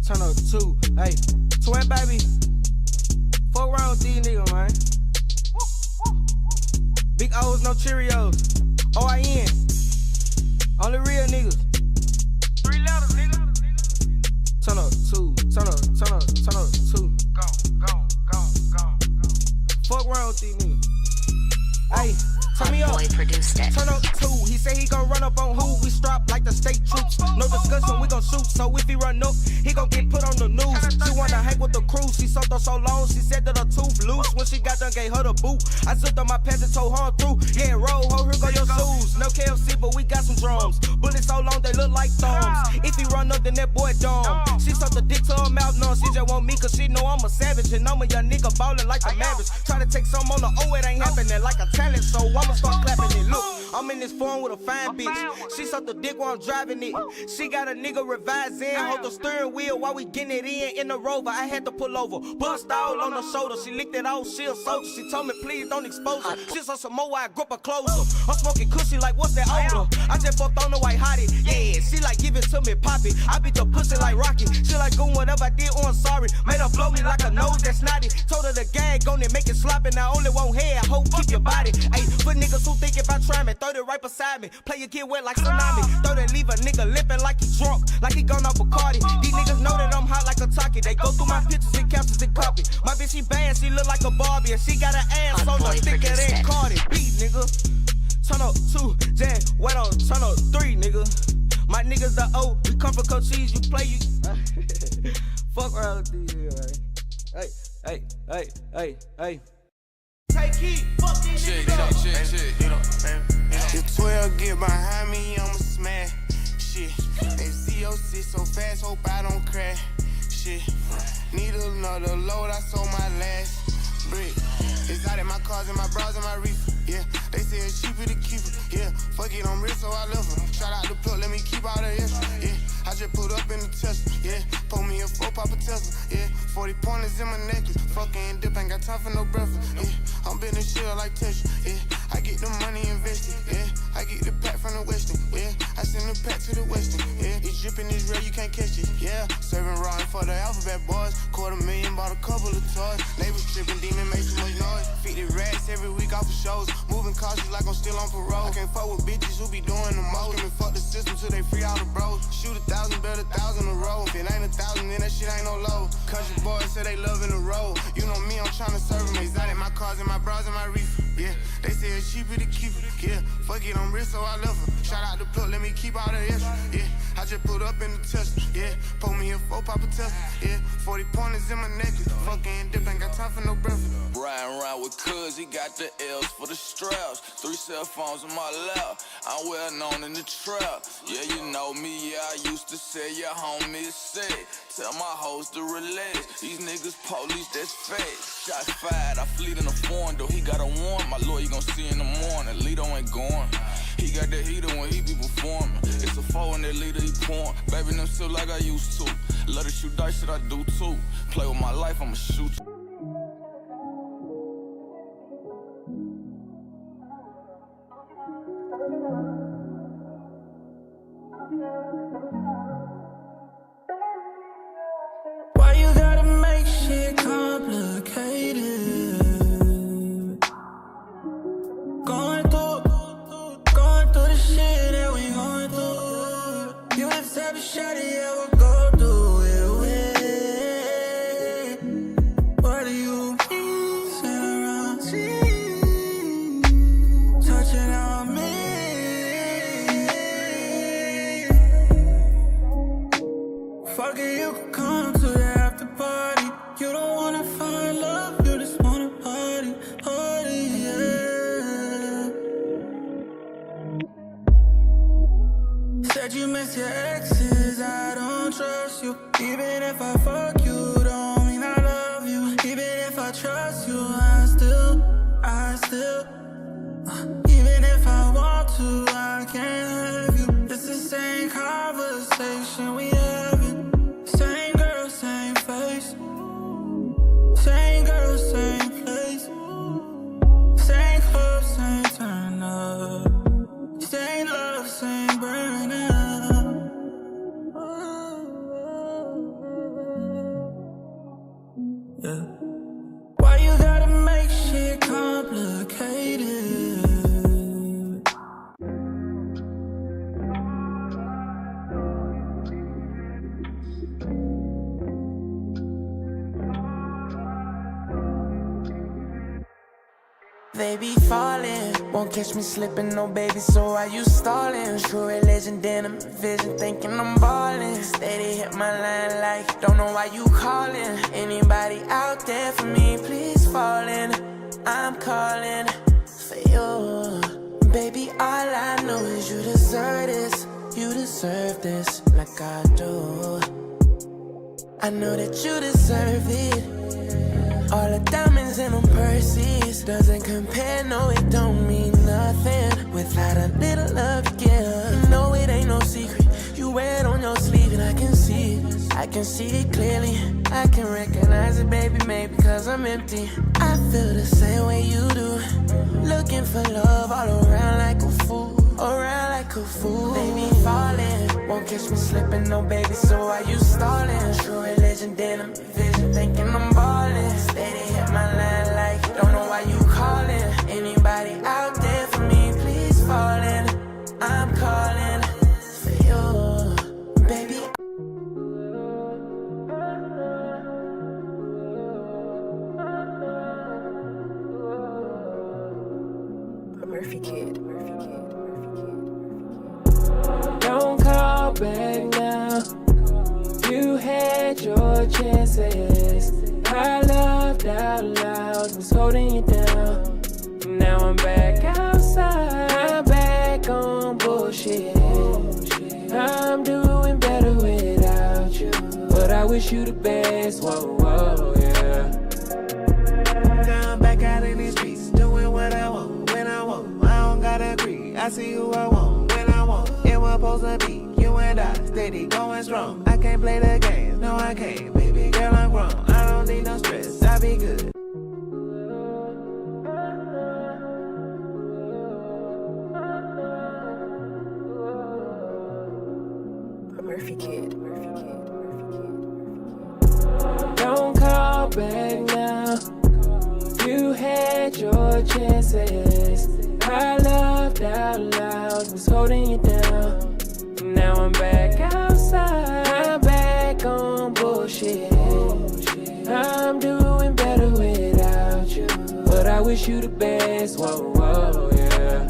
Turn up 2, hey, twin baby. Fuck around with these niggas, man. Big O's, no Cheerios. OIN. Only real niggas. 3 letters, nigga. Turn up 2, turn up 2. Go. Fuck around with these niggas. Hey, turn me up. Produced it. Turn up 2. He say he gon' run up on who? We strap like the state troops. No discussion, we gon' shoot. So if he run up, he gon' get put on the news. She wanna hang with the crew. She sucked her so long, she said that her tooth loose. When she got done, gave her the boot. I zipped on my pants and told her through. Yeah, roll, ho, here go your shoes. No KFC, but we got some drums. Bullets so long, they look like thumbs. If he run up, then that boy dumb. She sucked the dick to her mouth, no, she just want me, cause she know I'm a savage. And I'm a young nigga ballin' like the Mavericks. Try to take some on the O, it ain't happening like a talent, so I'ma start clapping it. Look, I'm in this phone with a fine bitch. She sucked the dick while I'm driving it. She got a nigga revising. Hold the steering wheel while we getting it in the Rover. I had to pull over, bust all on her shoulder. She licked it off, she a soldier. She told me please don't expose her. She saw some more, I grip her closer. I'm smoking cushy like what's that odor? I just fucked on the white hottie. Yeah, she like give it to me, pop it. I beat the pussy like Rocky. She like doing whatever I did, oh I'm sorry. Made her blow me like a nose that's snotty. Told her the gag on it, make it sloppy. Now only one head, I hope keep your body. Ayy, for niggas who think about trying me, throw it right beside me. Play your kid wet like tsunami. Throw that leave a nigga lippin' like he drunk, like he gone off Bacardi. These niggas know that I'm hot like a talkie. They go through my pictures and captures and copy. My bitch she bad, she look like a Barbie, and she got an ass on her thicker than Cardi B, nigga. Turn up 2, Jan, wait on, turn up 3, nigga. My niggas the O, we come from Cochise, you play you. Fuck around with these niggas, hey. Take heat, fuck these niggas. If 12 get behind me, I'ma smash. Shit. FCO sit so fast, hope I don't crash. Shit. Need another load, I sold my last brick. It's out in my cars and my bras and my reefer. Yeah, they say it's cheaper to keep it. Yeah, fuck it, I'm rich, so I love it. Shout out the plug, let me keep all the extra. Yeah, I just put up in the Tesla. Yeah, pull me a 4 pop a Tesla. Yeah, 40 pointers in my necklace. Fucking dip, ain't got time for no breakfast. Yeah, I'm been in shit like Tesla. Yeah, I get the money invested. Yeah, I get the pack from the Western. Yeah, I send the pack to the Western. Yeah, it's dripping, it's real, you can't catch it. Yeah, serving raw for the alphabet boys. $250,000, bought a couple of toys. Neighbors tripping, demon make too much noise. 50 racks every week off of shows. Moving cautious like I'm still on parole. I can't fuck with bitches who be doing the most. Screaming fuck the system till they free all the bros. Shoot 1,000, bet 1,000 a row. If it ain't 1,000, then that shit say they loving the road. You know me, I'm tryna serve them. Exotic, my cars and my bras and my reefer. Yeah, they say it's cheaper to keep it. Yeah, fuck it, I'm rich, so I love her. Shout out the plug, let me keep all the extra. Yeah, I just put up in the Tesla. Yeah, pull me a 4 pop a Tesla. Yeah, 40 pointers in my necklace. Fucking dip, ain't got time for no breakfast. Riding around with cuz, he got the L's for the straps. 3 cell phones in my lap. I'm well known in the trap. Yeah, you know me, yeah, I used to say your homie is sick. Tell my hoes to relax. These niggas police, that's fake. Shots fired, I fleet in a foreign, though he got a warrant. My lawyer gon' see in the morning. Lido ain't going. He got the heater when he be performing. It's a 4 in that leader he pouring. Baby, them still like I used to. Let her shoot dice, shit I do too. Play with my life, I'ma shoot you. Why you gotta make shit complicated? Going through the shit that we going through. You the type of shit you ever go through it with. What do you mean? Sit around, touching on me. Fuck it, you can come to the after party. You don't wanna find love, you just wanna party, yeah. Said you miss your exes, I don't trust you. Even if I fuck you, don't mean I love you. Even if I trust you, I still even if I want to, I can't have you. It's the same conversation we having. Same girl, same face. Same girl, same place. Same club, same turn up. Same love, same burn up. Yeah. Why you gotta make shit complicated? They be falling, won't catch me slipping, no baby, so why you stalling? True religion, denim vision, thinking I'm ballin'. Steady hit my line like, don't know why you calling. Anybody out there for me, please fall in. I'm calling for you. Baby, all I know is you deserve this. You deserve this like I do. I know that you deserve it. All the diamonds in them purses doesn't compare, no, it don't mean nothing without a little love you give. No, it ain't no secret. You wear it on your sleeve and I can see it. I can see it clearly. I can recognize it, baby, maybe because I'm empty. I feel the same way you do. Looking for love all around like a fool. Around like a fool. Baby falling, won't catch me slipping, no baby, so why you stalling? True religion, denim vision, thinking I'm ballin'. Steady hit my line like, don't know why you calling. Anybody out there for me, please fall in. I'm calling for you, baby. Murphy Kid. Don't call back now. You had your chances. I loved out loud, was holding you down. Now I'm back outside. I'm back on bullshit. I'm doing better without you, but I wish you the best. Whoa, whoa, yeah. Now I'm back out in these streets, doing what I want, when I want. I don't gotta agree. I see who I want, when I want. It was supposed to be you and I, steady going strong. I can't play the game, no I can't. Baby girl, I'm grown. I don't need no stress, I be good. Murphy Kid. Don't call back now. You had your chances. I loved out loud, was holding you down. Now I'm back outside. I'm back on bullshit. wish you the best. Whoa, whoa, yeah.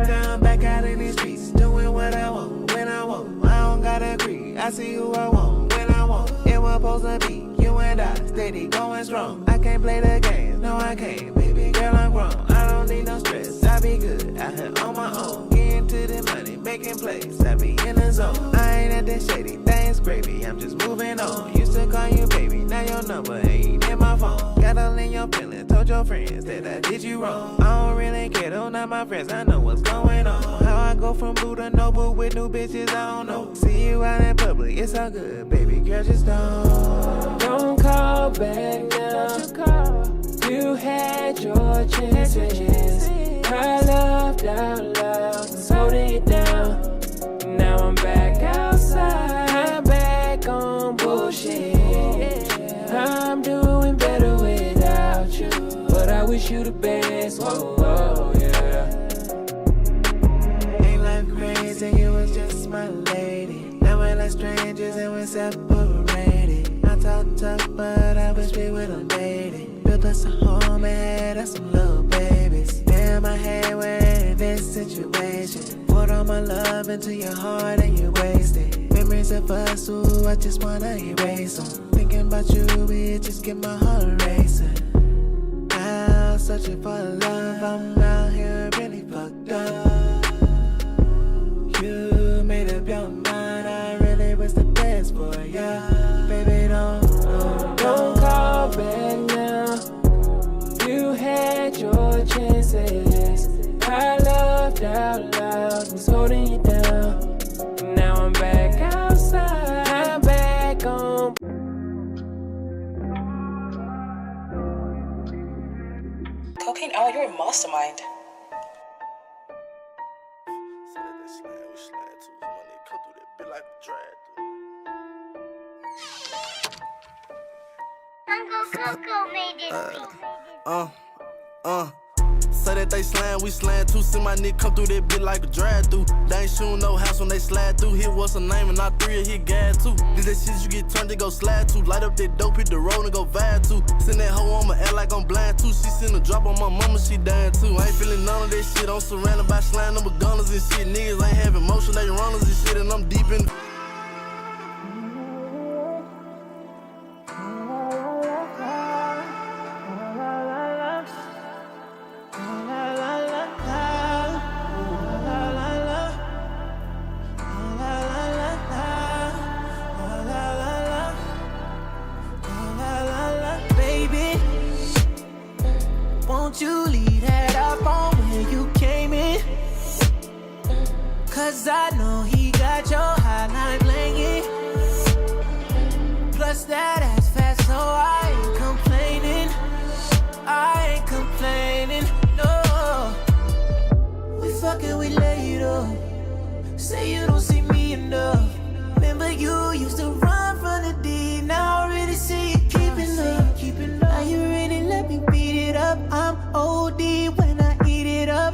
Now I'm back out in these streets, doing what I want, when I want. I don't gotta agree, I see who I want, when I want. It was supposed to be you and I, steady going strong. I can't play the game, no I can't, baby girl I'm grown. I don't need no stress, I be good, out here on my own. Getting to the money, making plays, I be in the zone. I ain't at that shady, things gravy, I'm just moving on. Used to call you baby, now your number ain't in my phone. Got all in your feelings, told your friends that I did you wrong. I don't really care, though, not my friends, I know what's going on. How I go from blue to noble with new bitches, I don't know. See you out in public, it's all good, baby girl, just Don't call back now. You had your chances. I loved out loud, was holding it down. Now I'm back outside, I'm back on bullshit. I'm doing better without you, but I wish you the best. Whoa, whoa, yeah. Ain't life crazy, you was just my lady. Now we're like strangers and we're separated. I talk tough, but I wish we would've made it. Built us a home and had us some little babies. Damn, I hate we're in this situation. Poured all my love into your heart and you wasted. Memories of us, ooh, I just wanna erase them. Thinking about you, it just get my heart racing. Now searching for love, I'm out here really fucked up. You made up your mind, I really was the best for ya. Baby, don't call back now. You had your chances. I loved out loud, was holding you down. Now I'm back outside, I'm back on. Cocaine, oh, you're a mastermind. Uncle Coco made this beat. Say that they slam, we slam too. See my nigga come through that bitch like a drive through. They ain't shooting no house when they slide through. Hit what's her name and all three of hit gas too. Did that shit you get turned to go slide to. Light up that dope, hit the road and go vibe too. Send that hoe on my act like I'm blind too. She send a drop on my mama, she dying too. I ain't feeling none of that shit. I'm surrounded by slime number gunners and shit. Niggas ain't having motion, they runners and shit. And I'm deep in. Won't you leave that up on where you came in? Cause I know he got your highline blinging. Plus that ass fat, so I ain't complaining. I ain't complaining, no. We fucking, we laid up. Say you don't see me enough. Remember you used to run from the D. Now I really see you keeping up. Now you really let me beat it up. I'm OD when I eat it up.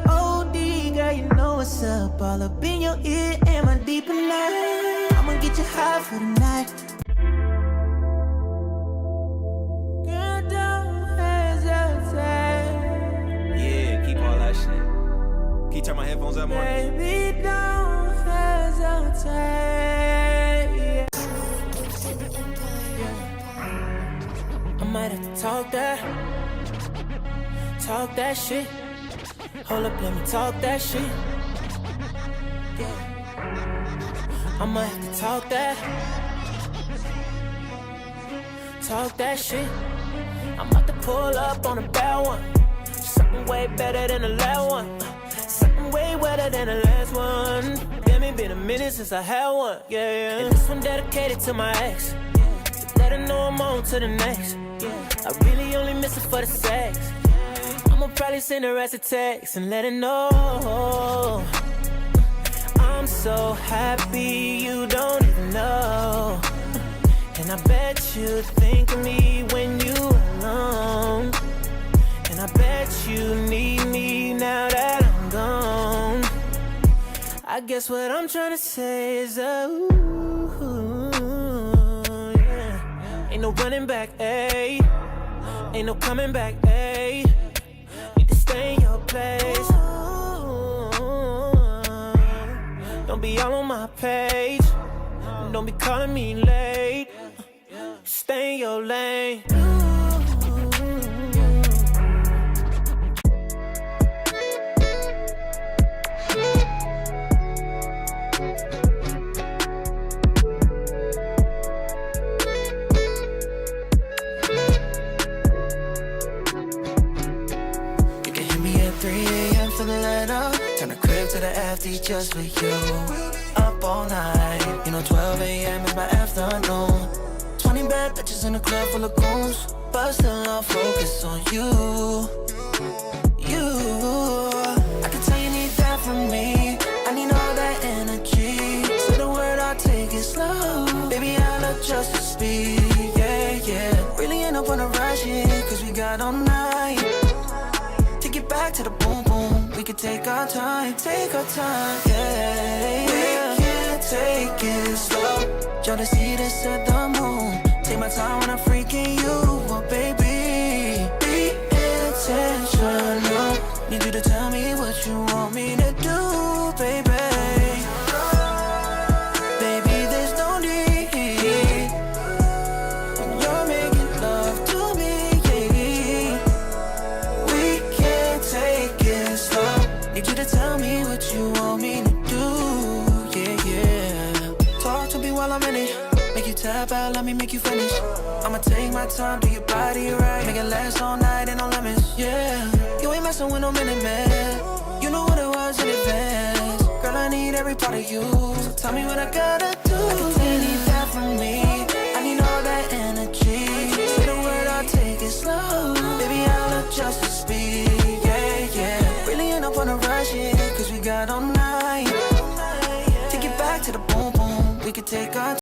OD, girl, you know what's up. All up in your ear, am I deep enough? I'ma get you high for the night. Girl, don't hesitate. Yeah, keep all that shit. Can you turn my headphones up more? Baby, don't hesitate. I might have to talk that shit. Hold up, let me talk that shit. Yeah. I might have to talk that shit. I'm about to pull up on a bad one. Something way better than the last one. Something way wetter than the last one. Damn, it been a minute since I had one. Yeah. And this one dedicated to my ex. Let her know I'm on to the next. I really only miss her for the sex. I'ma probably send her as a text and let her know I'm so happy you don't even know. And I bet you think of me when you alone. And I bet you need me now that I'm gone. I guess what I'm trying to say is ooh, yeah. Ain't no running back, ayy. Ain't no coming back, ayy. place. Don't be all on my page. Don't be calling me late. Stay in your lane. You can hit me at 3 a.m. for the light up. Turn the crib to the FD just for you. Up all night, you know 12 a.m. is my afternoon. 20 bad bitches in the club full of goons, but still I'll focus on you. I can tell you need that from me. I need all that energy. Say the word, I'll take it slow. Baby, I'll adjust the speed. Yeah. Really ain't no point of rushing, cause we got all night. Take it back to the boom boom. We could take our time, yeah. We can take it slow. Y'all to see this at the moon. Take my time when I'm freaking you, oh baby. Be intentional. Need you to tell me what you want me to do, baby. Baby, there's no need when you're making love to me, yeah. We can take it slow. Need you to tell me what you want me to do, yeah. Talk to me while I'm in it. Make you tap out, let me make you finish. I'ma take my time, do your body right. Make it last all night, ain't no limits, yeah. You ain't messing with no minute, man. You know what it was in advance. Girl, I need every part of you. So tell me what I gotta do. I can tell you need that from me. I need all that energy. Say the word, I'll take it slow. Baby, I'll adjust the speed, yeah. Really ain't no point of rushing, cause we got all night. Take it back to the boom boom. We could take our